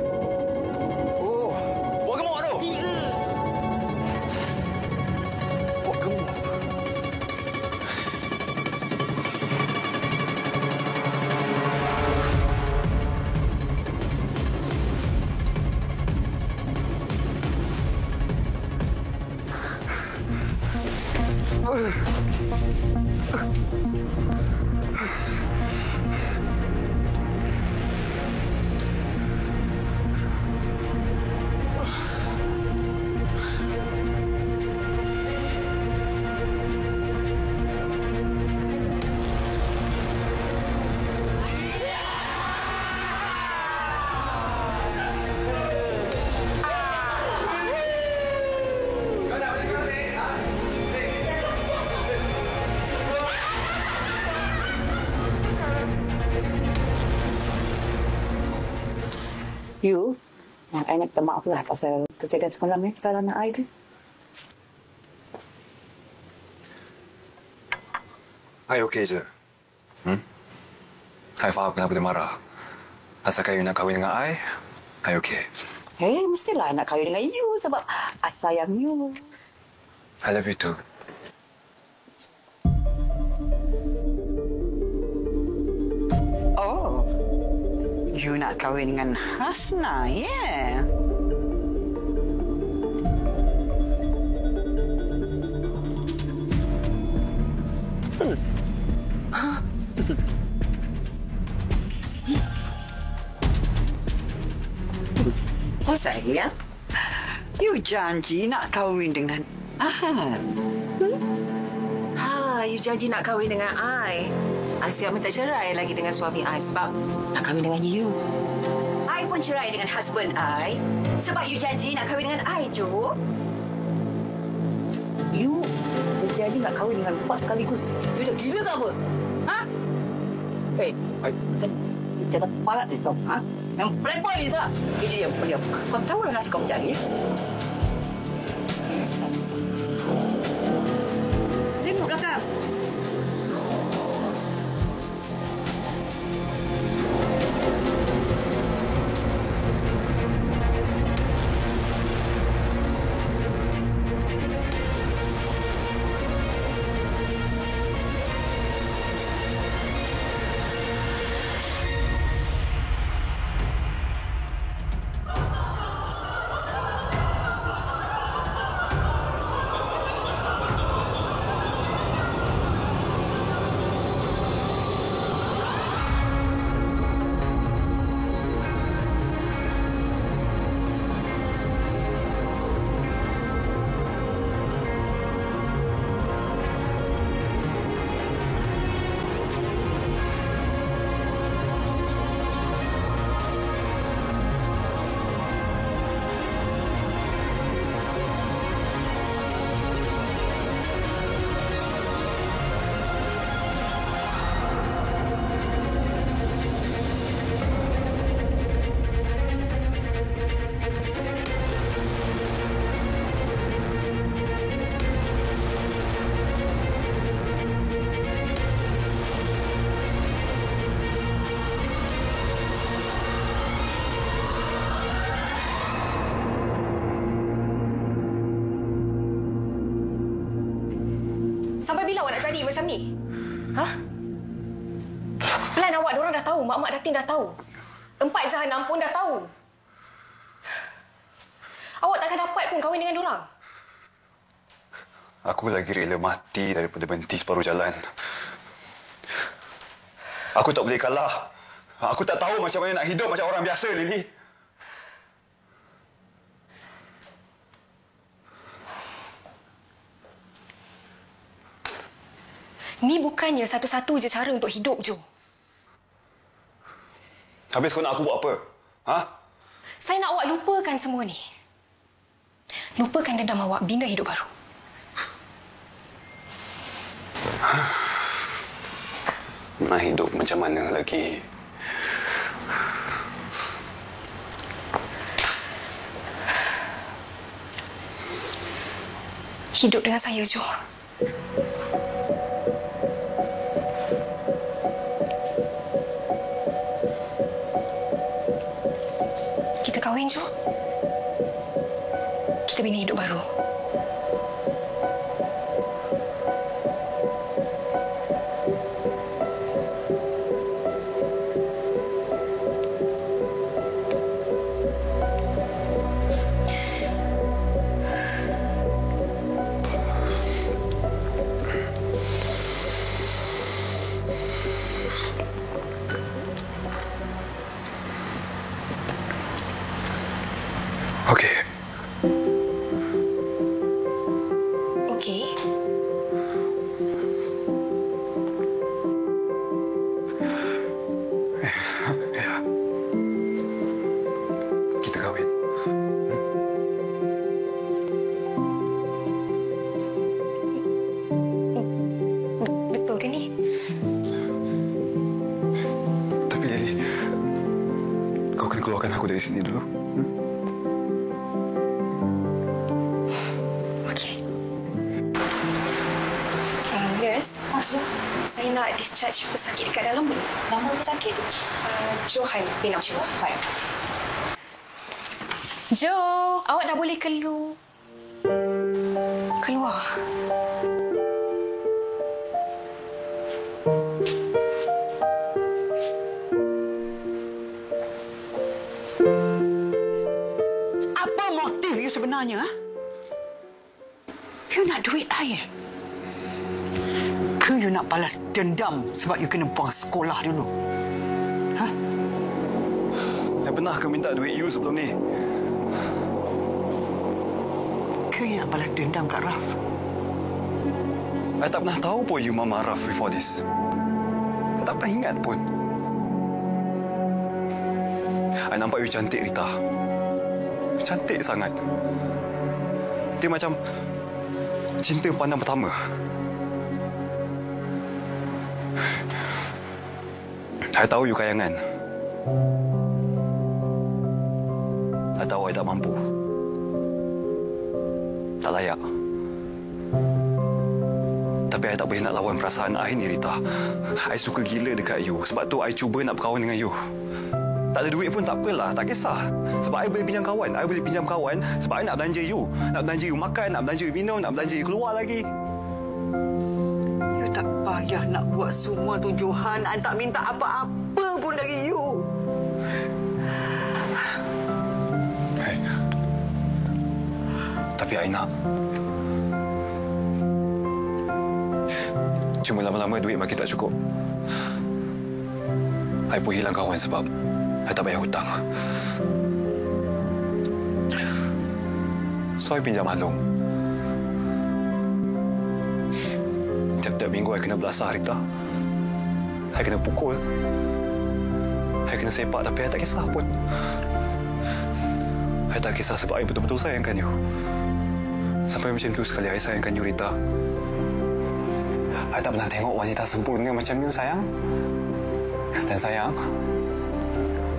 Oh, buat gemuk tu? Buat gemuk? You, I nak minta maaf lah pasal kejadian semalam ni, pasal anak I tu. I okey je. I faham kenapa dia marah. Asalkan you nak kahwin dengan I okey. Mestilah I nak kahwin dengan you sebab I sayang you. I love you too. Oh, you nak kahwin dengan Hasna, yeah? Oh sayang, you janji nak kahwin dengan Ahad. You janji nak kahwin dengan I. I siap minta cerai lagi dengan suami I sebab nak kahwin dengan you. I pun cerai dengan husband I sebab you janji nak kahwin dengan I, Jo. You berjanji nak kahwin dengan empat sekaligus. You dah gila ke apa? Ha? Jangan parat ni kau. Ha? Yang playboy ni tak? Diam. Kau tahu lah nasib kau macam ni. Tengok belakang. macam ni? Hah? Plan awak diorang dah tahu. Mak-mak Datin dah tahu. 4 jahanam pun dah tahu. Awak takkan dapat pun kahwin dengan diorang. Aku lagi rela mati daripada berhenti separuh jalan. Aku tak boleh kalah. Aku tak tahu macam mana nak hidup macam orang biasa, Lily. Ni bukannya satu-satu je cara untuk hidup, Jo. Habis kau nak aku buat apa? Ha? Saya nak awak lupakan semua ni. Lupakan dendam awak, bina hidup baru. Nak hidup macam mana lagi? Hidup dengan saya, Jo. Kita kahwin, Jo. Kita bina hidup baru. Okey. Okey. Ya. Kita kahwin. Betul ke ni? Tapi Lily, kau kena keluarkan aku dari sini dulu. Saya nak discharge pesakit dekat dalam. Nama pesakit? Johan bin Johan. Jo, awak dah boleh keluar. Apa motif you sebenarnya? You nak duit I? Ke you nak balas dendam sebab you kena buang sekolah dulu? Ha? Yang pernah ke minta duit you sebelum ni? Ke you nak balas dendam kat Raf? I tak pernah tahu pun you mama Raf before this. I tak pernah ingat pun. I nampak you cantik, Rita. Cantik sangat. Dia macam cinta pandang pertama. I tahu you kayangan. I tahu I tak mampu. Tak layak. Tapi I tak boleh nak lawan perasaan I ni, Rita. I suka gila dekat you. Sebab tu I cuba nak berkawan dengan you. Tak ada duit pun tak apalah. Tak kisah. Sebab I boleh pinjam kawan. I boleh pinjam kawan sebab I nak belanja you. Nak belanja you makan, nak belanja you minum, nak belanja you keluar lagi. You tak payah nak buat semua tu, Johan. I tak minta apa-apa pun dari you. Hey. Tapi I nak. Cuma lama-lama duit makin tak cukup. I pun hilang kawan sebab I tak bayar hutang. So, I pinjam Halong. Tiap-tiap minggu, I kena belasah, Rita. I kena pukul. I kena sepak, tapi I tak kisah pun. I tak kisah sebab I betul-betul sayangkan you. Sampai macam tu sekali, I sayangkan you, Rita. I tak pernah tengok wanita sempurna macam you, sayang. Dan sayang,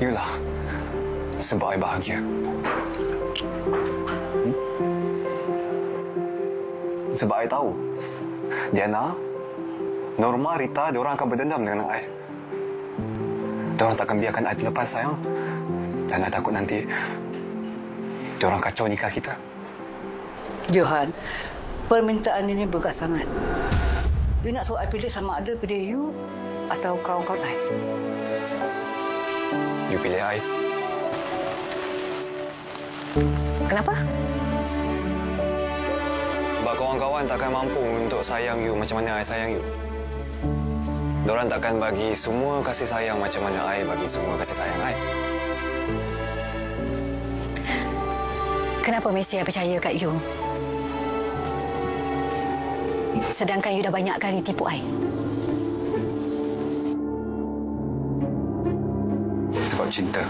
youlah sebab I bahagia. Sebab I tahu Diana, Norma, Rita, diorang akan berdendam dengan I. Diorang takkan biarkan I terlepas, sayang. Dan I takut nanti diorang kacau nikah kita. Johan, permintaan ini berat sangat. You nak suruh I pilih sama ada pilih you atau kawan-kawan I? You pilih I. Kenapa? Sebab kawan-kawan takkan mampu untuk sayang you macam mana I sayang you. Diorang takkan bagi semua kasih sayang macam mana I bagi semua kasih sayang I. Kenapa mesti I percaya kat you? Sedangkan you dah banyak kali tipu I. Sebab cinta.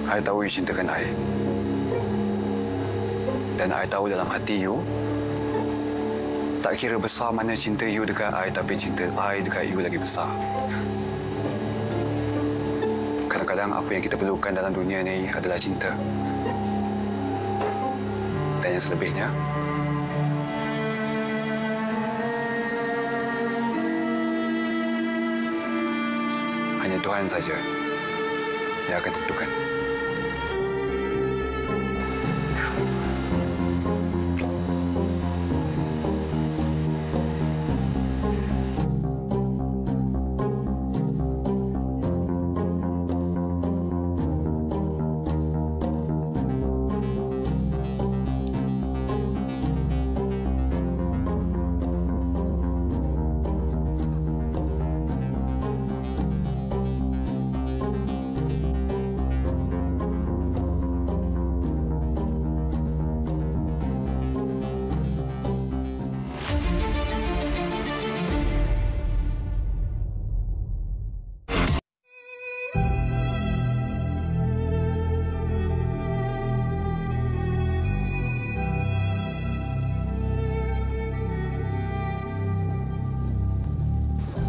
I tahu you cintakan I. Dan I tahu dalam hati you, tak kira besar mana cinta you dekat I, tapi cinta I dekat you lagi besar. Kadang-kadang apa yang kita perlukan dalam dunia ni adalah cinta. Dan yang selebihnya, hanya Tuhan saja yang akan tentukan.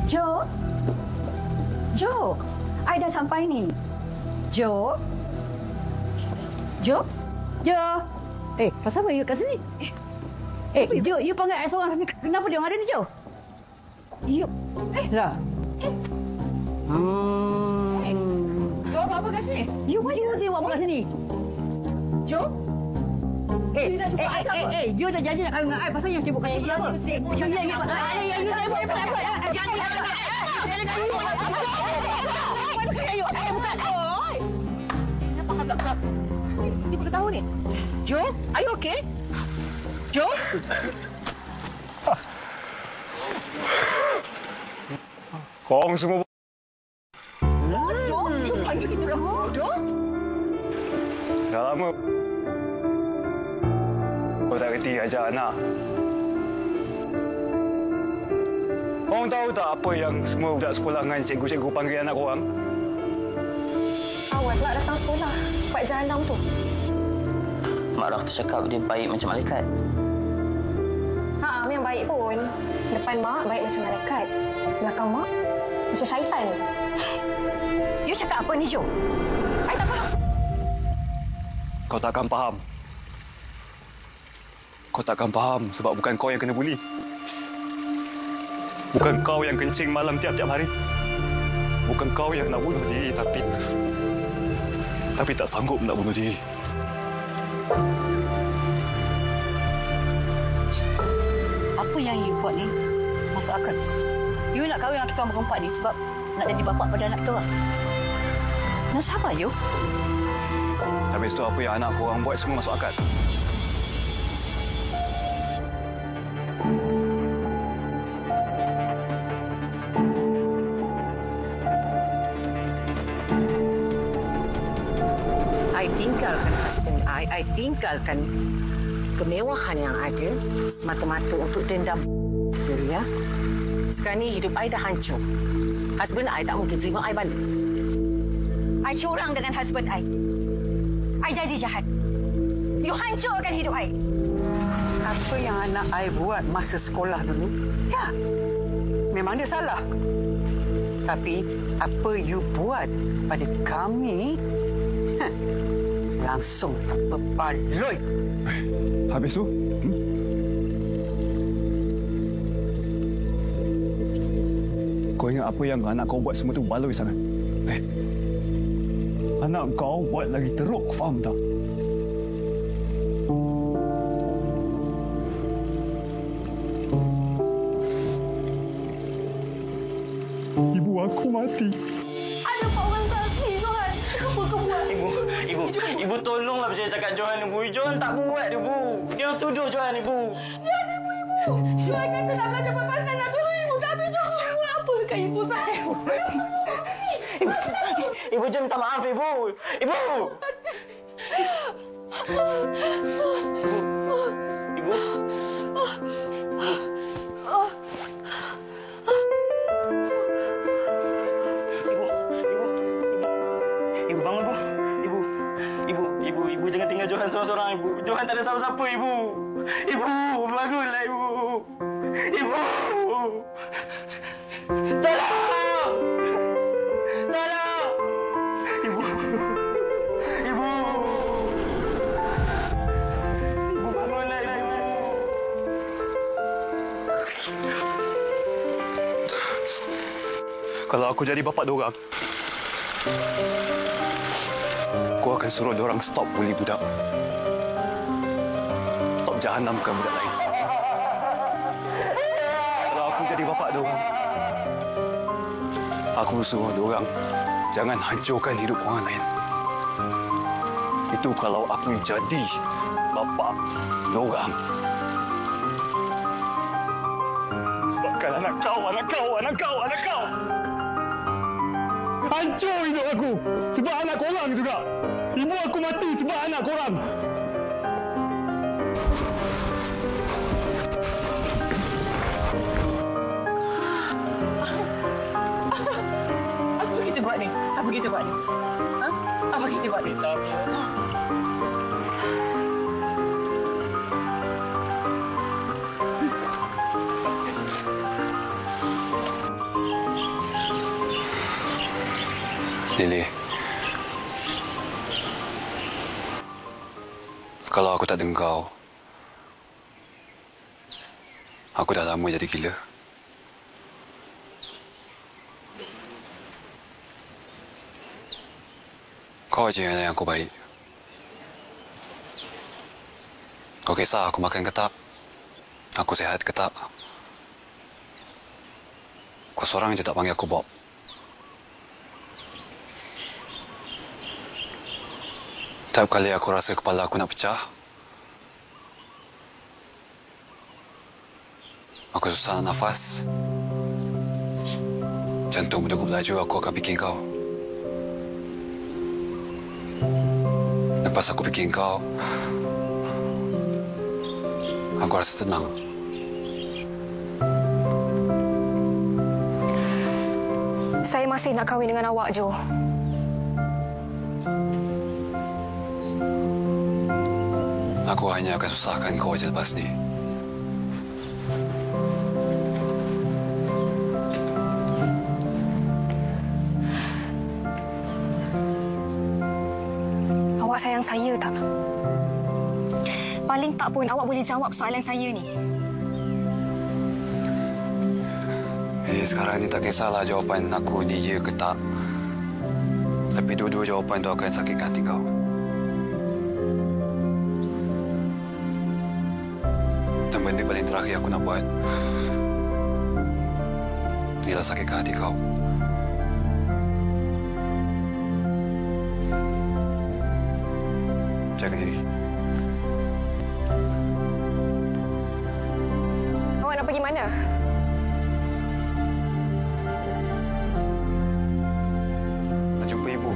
Jo? Jo? I dah sampai ni. Jo? Jo? Jo? Pasal apa you kat sini? Jo, you panggil I seorang sini. Kenapa dia orang ada ni, Jo? You? Lah. You buat apa kat sini? You buat apa kat sini? Jo? You nak jumpa I ke apa? You dah janji nak kahwin dengan I. Pasal you sibuk kahwin apa? Tiba ketawa ni. Jo, are you okay? Jo? Korang semua Jo, you panggil kita orang bodoh. dah lama kau tak reti ajar anak. Korang tahu tak apa yang semua budak sekolah dengan cikgu-cikgu panggil anak korang? Awal pula datang sekolah. Pak Jahanam tu. Mak doktor cakap dia baik macam malaikat. Memang baik pun. Depan mak baik macam malaikat. Belakang mak macam syaitan. You cakap apa ni, Jo? I tak faham. Kau takkan faham. Kau takkan faham sebab bukan kau yang kena buli. Bukan kau yang kencing malam tiap-tiap hari. Bukan kau yang nak bunuh diri tapi tak sanggup nak bunuh diri. Apa yang you buat ni masuk akal? You nak kahwin dengan tukang berempat ni sebab nak jadi bapa pada anak kita orang. Nak sabar, you? Habis tu apa yang anak korang buat semua masuk akal. I tinggalkan husband I tinggalkan kemewahan yang ada semata-mata untuk dendam. Ya. Sekarang ni hidup I dah hancur. Husband I tak mungkin terima I balik. I curang dengan husband I. I jadi jahat. You hancurkan hidup I. Apa yang anak I buat masa sekolah dulu, ya, memang dia salah. Tapi apa you buat pada kami, langsung berbaloi. Habis tu? Kau ingat apa yang anak kau buat semua tu baloi sangat? Anak kau buat lagi teruk, faham tak? Ibu aku mati. Ada Pak orang saksi, Johan. Apa kau buat? Ibu tolonglah percaya cakap Johan, Ibu. Johan tak buat, Ibu. Dia tuduh Johan, Ibu. Jangan Ibu. Johan kata nak belajar berpandang, nak tolong Ibu. Tapi Johan buat apa dekat Ibu saya? Ibu jangan minta maaf, Ibu. Ibu. Ibu bangun, Bu. Ibu jangan tinggal Johan seorang-seorang, Ibu. Johan tak ada siapa-siapa, Ibu. Ibu, bangunlah, Ibu. Ibu. Tolong! Tolong! Ibu. Ibu. Ibu bangunlah, Ibu. Kalau aku jadi bapa diorang, aku akan suruh diorang stop bully budak. Stop jahanamkan budak lain. Kalau aku jadi bapa diorang, aku suruh diorang jangan hancurkan hidup orang lain. Itu kalau aku jadi bapa diorang. Sebabkan anak kau. Hancur hidup aku sebab anak korang juga. Ibu aku mati sebab anak korang. Apa kita buat ni? Ha? Apa kita buat ni? Lily, kalau aku tak dengar kau, aku dah lama jadi gila. Kau aja yang aku baik. Kau kisah aku makan ke tak? Aku sihat ke tak? Kau seorang je tak panggil aku Bob. Setiap kali aku rasa kepala aku nak pecah, aku susah nak nafas. Jantung berdegup laju, aku akan fikir kau. Lepas aku fikir kau, aku rasa tenang. Saya masih nak kahwin dengan awak, Jo. Aku hanya akan susahkan kau aja lepas ni. Awak sayang saya tak? Paling tak pun awak boleh jawab soalan saya ni. Sekarang ni tak kisahlah jawapan aku dia ke tak. Tapi dua-dua jawapan tu akan sakitkan hati kau. Dan benda paling terakhir aku nak buat ialah sakitkan hati kau. Jaga diri. Awak nak pergi mana? Nak jumpa ibu.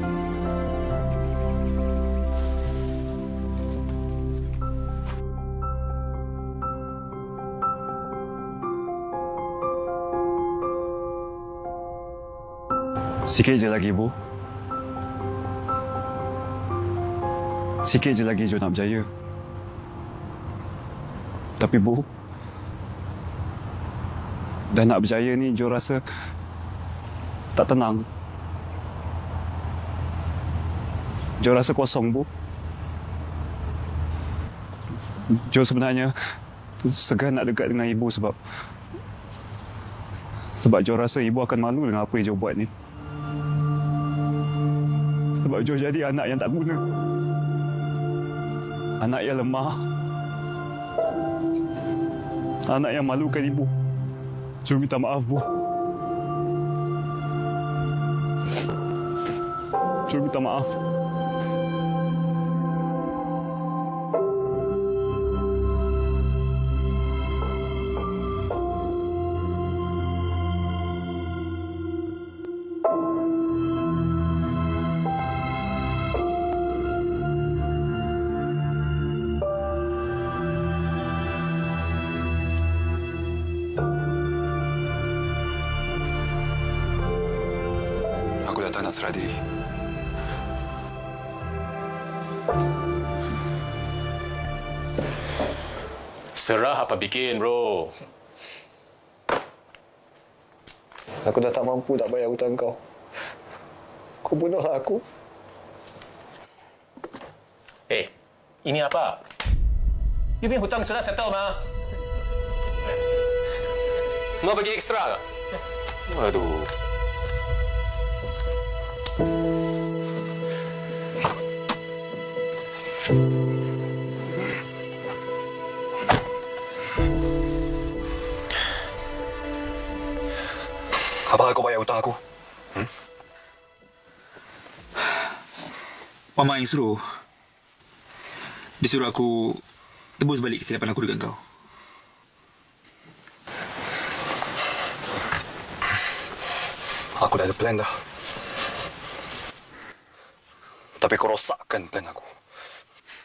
Sikit je lagi, Bu. Sikit je lagi Jo nak berjaya. Tapi, Bu, dah nak berjaya ni, Jo rasa tak tenang. Jo rasa kosong, Bu. Jo sebenarnya segan nak dekat dengan ibu sebab Jo rasa ibu akan malu dengan apa yang Jo buat ni. Sebab Jo jadi anak yang tak guna. Anak yang lemah. Anak yang malukan ibu. Jo minta maaf, Bu. Saya minta maaf. Aku datang nak serah diri. Serah apa bikin, bro? Aku dah tak mampu tak bayar hutang kau. Kau bunuhlah aku. Ini apa? You punya hutang sudah settle, Ma. Mau bagi ekstra tak? Aduh. Apa kau bayar hutang aku? Mama yang suruh. Dia suruh aku tebus balik kesilapan aku dengan kau. Aku dah ada plan dah. Tapi kau rosakkan plan aku.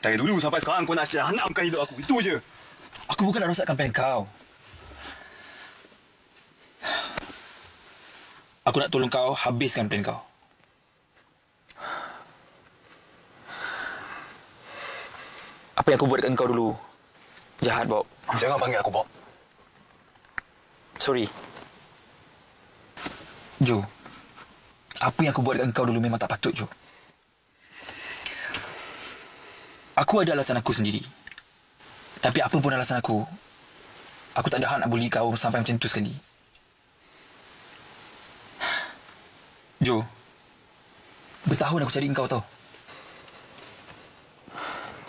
Dari dulu sampai sekarang kau nak jahanamkan hidup aku. Itu je. Aku bukan nak rosakkan plan kau. Aku nak tolong kau habiskan plan kau. Apa yang aku buat dekat kau dulu jahat, Bob. Jangan panggil aku Bob. Sorry. Jo, apa yang aku buat dekat kau dulu memang tak patut, Jo. Aku ada alasan aku sendiri. Tapi apa pun alasan aku tak ada hak nak bully kau sampai macam tu sekali. Jo, bertahun aku cari kau tau.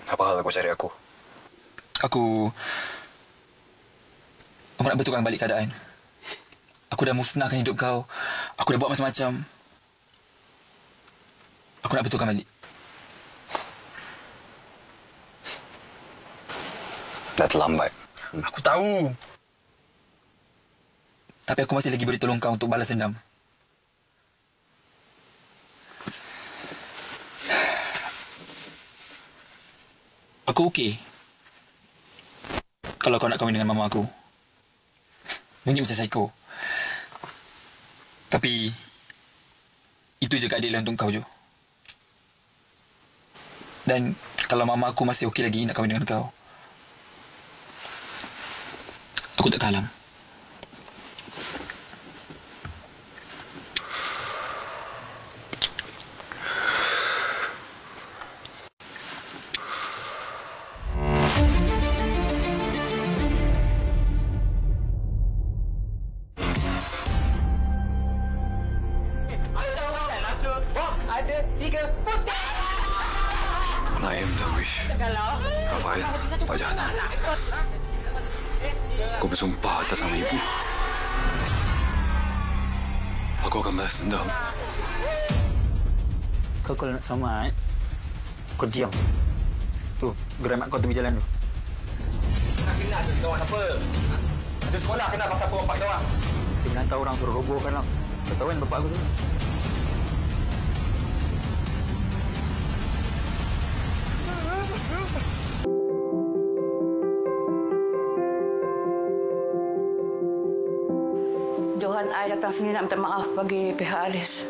Apa hal kau cari aku? Aku nak betulkan balik keadaan. Aku dah musnahkan hidup kau. Aku dah buat macam-macam. Aku nak betulkan balik. Dah terlambat. Aku tahu. Tapi aku masih lagi boleh tolong kau untuk balas dendam. Aku okey kalau kau nak kahwin dengan mama aku. Bunyi macam psycho. Tapi itu je keadilan untuk kau, Jo. Dan kalau mama aku masih okey lagi nak kahwin dengan kau, aku tak halang. Ada 3 putih. Naim, Darwish, Rafael, Pak Jana. Kau bersumpah atas nama ibu. Aku akan balas dendam. Kau kalau nak selamat, kau diam. Tu, gerai mak kau tepi jalan tu. Nak tu kawan apa? Itu sekolah kena pasal apa bapak kawan. Dia menantau orang suruh robohkan lah. Kau tahu kan bapak aku tu? Johan, I datang sini nak minta maaf bagi pihak Aris.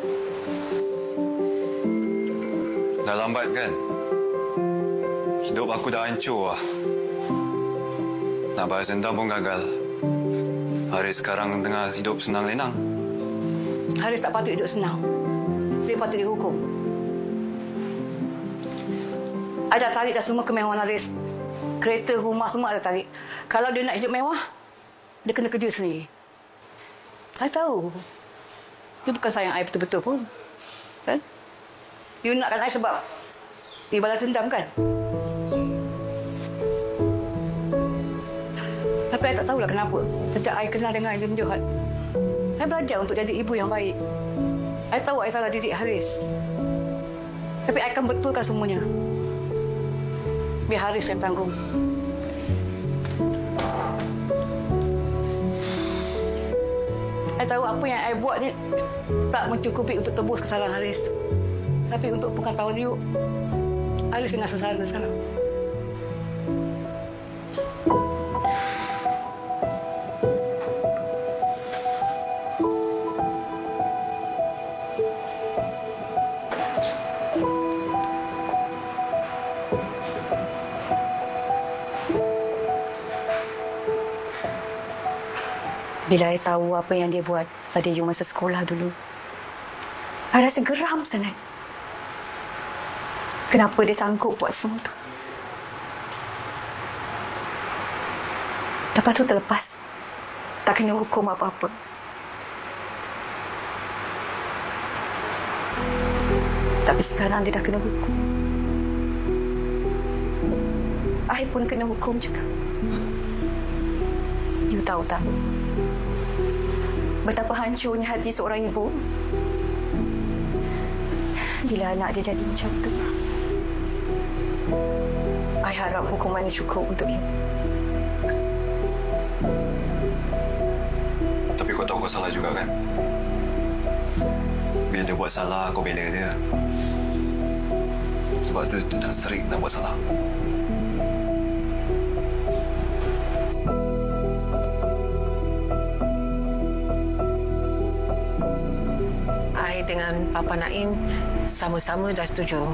Dah lambat kan? Hidup aku dah hancur lah. Nak balas dendam pun gagal. Haris sekarang tengah hidup senang lenang. Haris tak patut hidup senang. Dia patut dihukum. I dah tarik dah semua kemewahan Haris. Kereta, rumah semua I dah tarik. Kalau dia nak hidup mewah, dia kena kerja sendiri. I tahu. Dia bukan sayang I betul-betul pun. Kan? You nakkan I sebab dia balas dendam kan? Tapi I tak tahulah kenapa. Sejak I kenal dengan Ibn Johan, I belajar untuk jadi ibu yang baik. I tahu I salah didik Haris. Tapi I akan betulkan semuanya. Biar Haris yang tanggung. I tahu apa yang I buat ni tak mencukupi untuk tebus kesalahan Haris. Tapi untuk pengetahuan you, Haris tengah sengsara di sana. Bila I tahu apa yang dia buat pada you masa sekolah dulu, I rasa geram sangat. Kenapa dia sanggup buat semua tu? Lepas tu terlepas. Tak kena hukum apa-apa. Tapi sekarang dia dah kena hukum. I pun kena hukum juga. You tahu tak? Betapa hancurnya hati seorang ibu bila anak dia jadi macam tu. I harap hukuman ini cukup untuk you. Tapi kau tahu kau salah juga kan? Bila dia buat salah, kau bela dia. Sebab tu dia dah sering nak buat salah. I dengan Papa Naim sama-sama dah setuju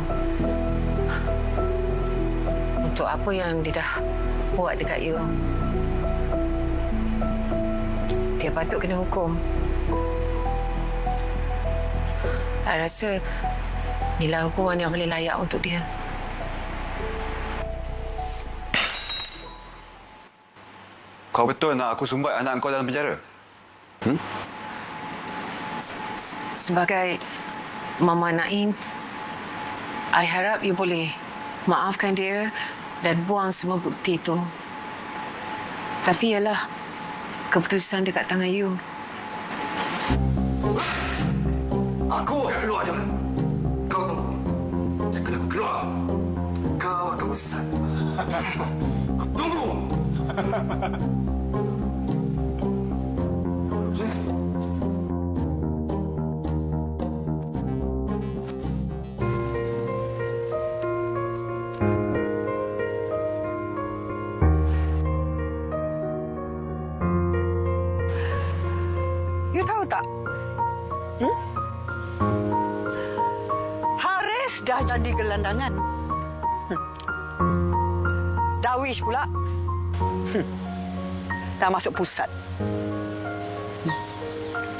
untuk apa yang dia dah buat dekat you. Dia patut kena hukum. I rasa inilah hukuman yang paling layak untuk dia. Kau betul nak aku sumbat anak kau dalam penjara? Sebagai Mama Naim, I harap you boleh maafkan dia dan buang semua bukti itu. Tapi ialah keputusan dekat tangan you. Aku akan keluar, John. Kau tunggu. Yang kena aku keluar, kau akan besar. Kau tunggu. You tahu tak? Haris dah jadi gelandangan. Darwish pula dah masuk pusat.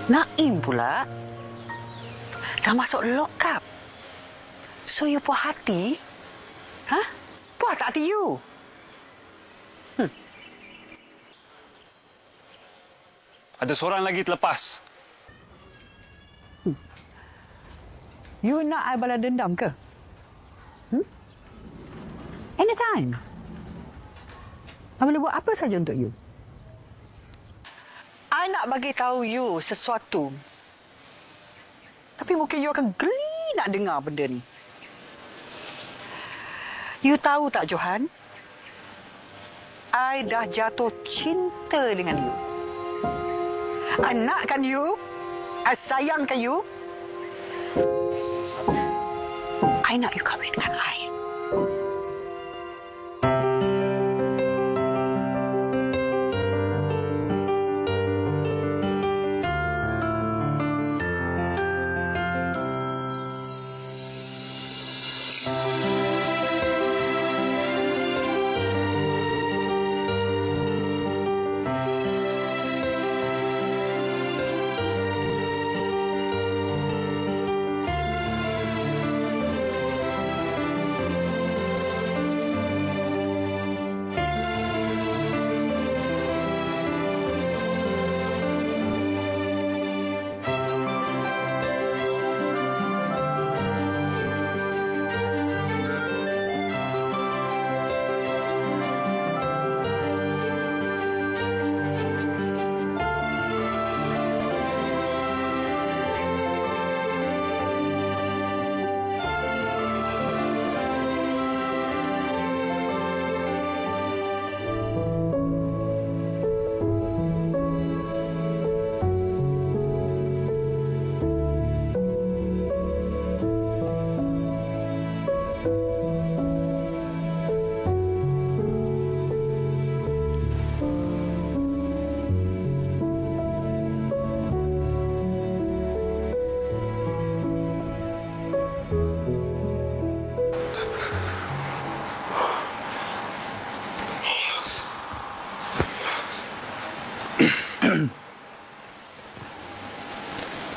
Naim pula dah masuk lokap. So you puas hati? Puas tak hati you? Ada seorang lagi terlepas. You nak I balas dendam ke? Anytime. I boleh buat apa saja untuk you. I nak bagi tahu you sesuatu. Tapi mungkin you akan geli nak dengar benda ni. You tahu tak, Johan? I dah jatuh cinta dengan you. I nakkan you. I sayangkan you. I nak you kahwin dengan I.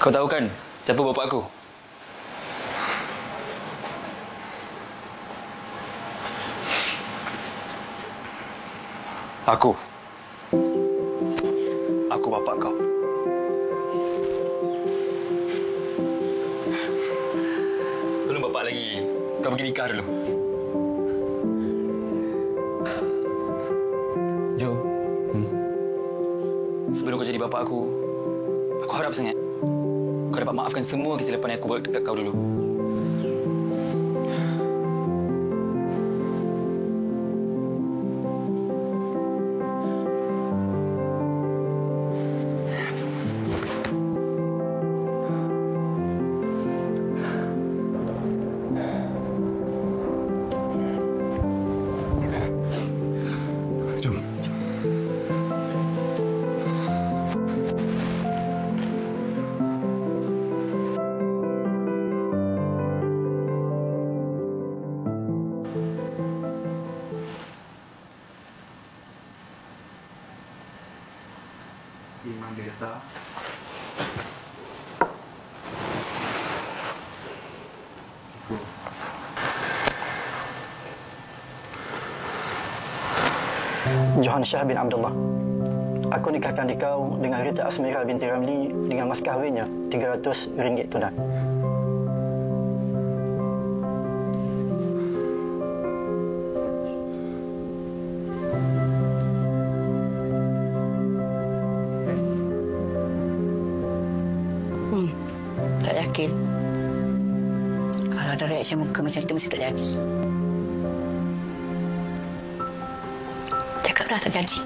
Kau tahu kan siapa bapa aku? Aku bapa kau. Belum bapa lagi. Kau pergi nikah dulu. Jo. Sebelum kau jadi bapa aku harap sangat kau dapat maafkan semua kesilapan yang aku buat dekat kau dulu. Johan Shah bin Abdullah. Aku nikahkan dikau dengan Rita Asmira binti Ramli dengan mas kahwinnya RM300 tunai. Tak yakin. Kalau ada reaksi muka macam itu mesti tak jadi. Cakap dah tak jadi.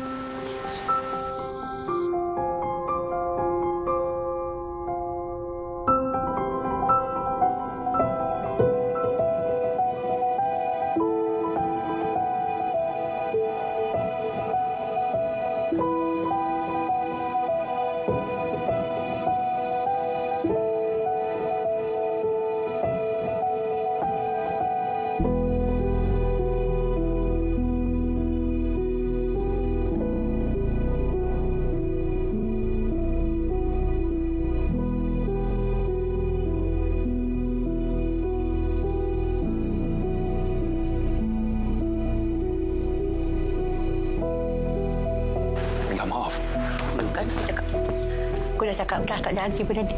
Aku dah cakap dah tak jadi benda ni.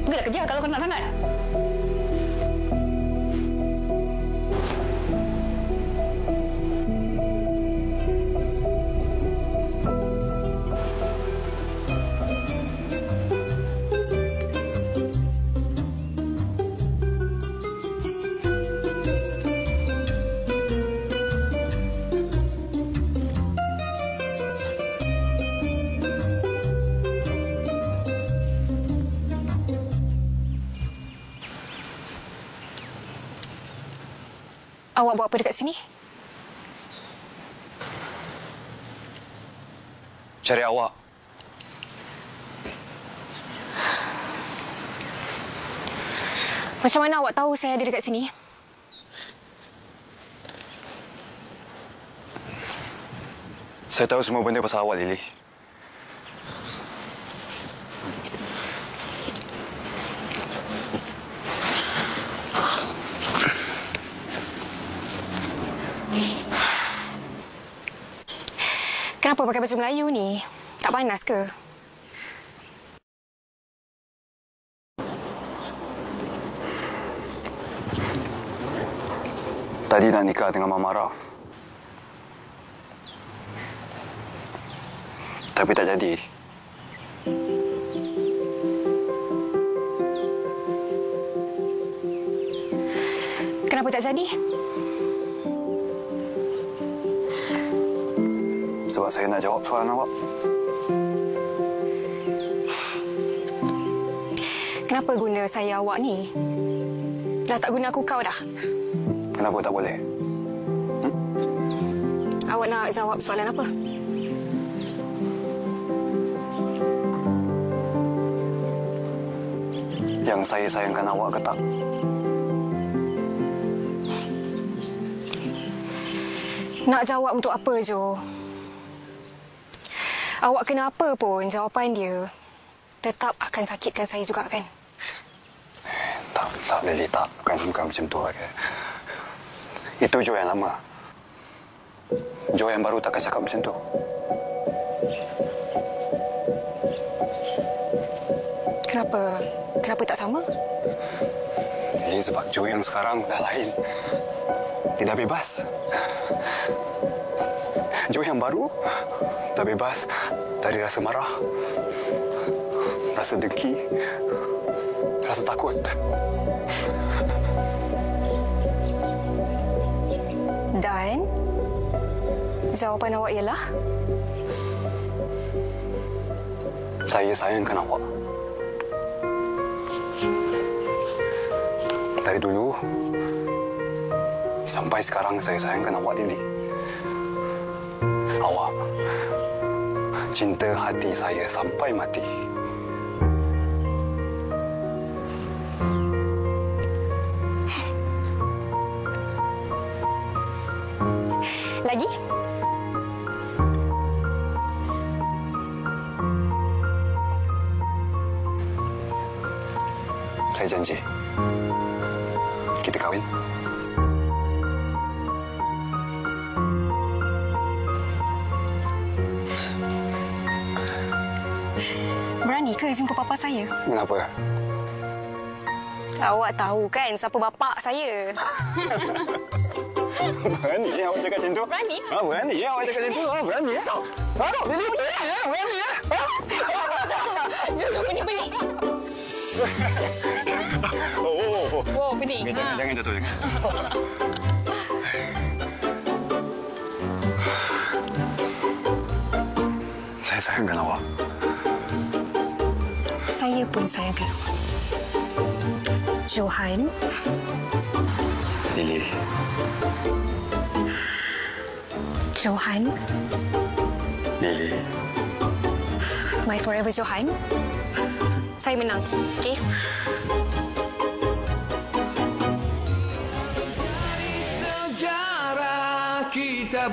Pergilah kerja kalau kau nak sangat. Awak buat apa dekat sini? Cari awak. Macam mana awak tahu saya ada dekat sini? Saya tahu semua benda pasal awak, Lily. Kenapa pakai baju Melayu ni? Tak panas ke? Tadi nak nikah dengan Mama Raf. Tapi tak jadi. Kenapa tak jadi? Sebab saya nak jawab soalan awak. Kenapa guna saya awak ni? Dah tak guna aku kau dah. Kenapa tak boleh? Awak nak jawab soalan apa? Yang saya sayangkan awak ke tak? Nak jawab untuk apa, Jo? Awak kenapa pun jawapan dia tetap akan sakitkan saya juga kan? Tak, Lily, tak. Bukan macam tu. Itu Joe yang lama. Joe yang baru takkan cakap macam tu. Kenapa tak sama? Lily, sebab Joe yang sekarang dah lain. Dia dah bebas. Joe yang baru dah bebas dari rasa marah, rasa dengki, rasa takut. Dan jawapan awak ialah? Saya sayangkan awak. Dari dulu sampai sekarang saya sayangkan awak, Lily. Awak cinta hati saya sampai mati. Lagi? Saya janji. Kita kahwin. Berani ke jumpa papa saya? Kenapa? Awak tahu kan siapa bapa saya? Berani ya awak cakap macam tu? Berani. Berani ya awak cakap macam tu? Berani ya? Lily, berani ya? Berani ya? Jom, benih. Oh, benih. Jangan jatuh. Saya sayangkan awak. Saya pun sayangkan awak. Johan. Lily. Johan. Lily. My forever Johan. Saya menang. Okey? Sejarah kita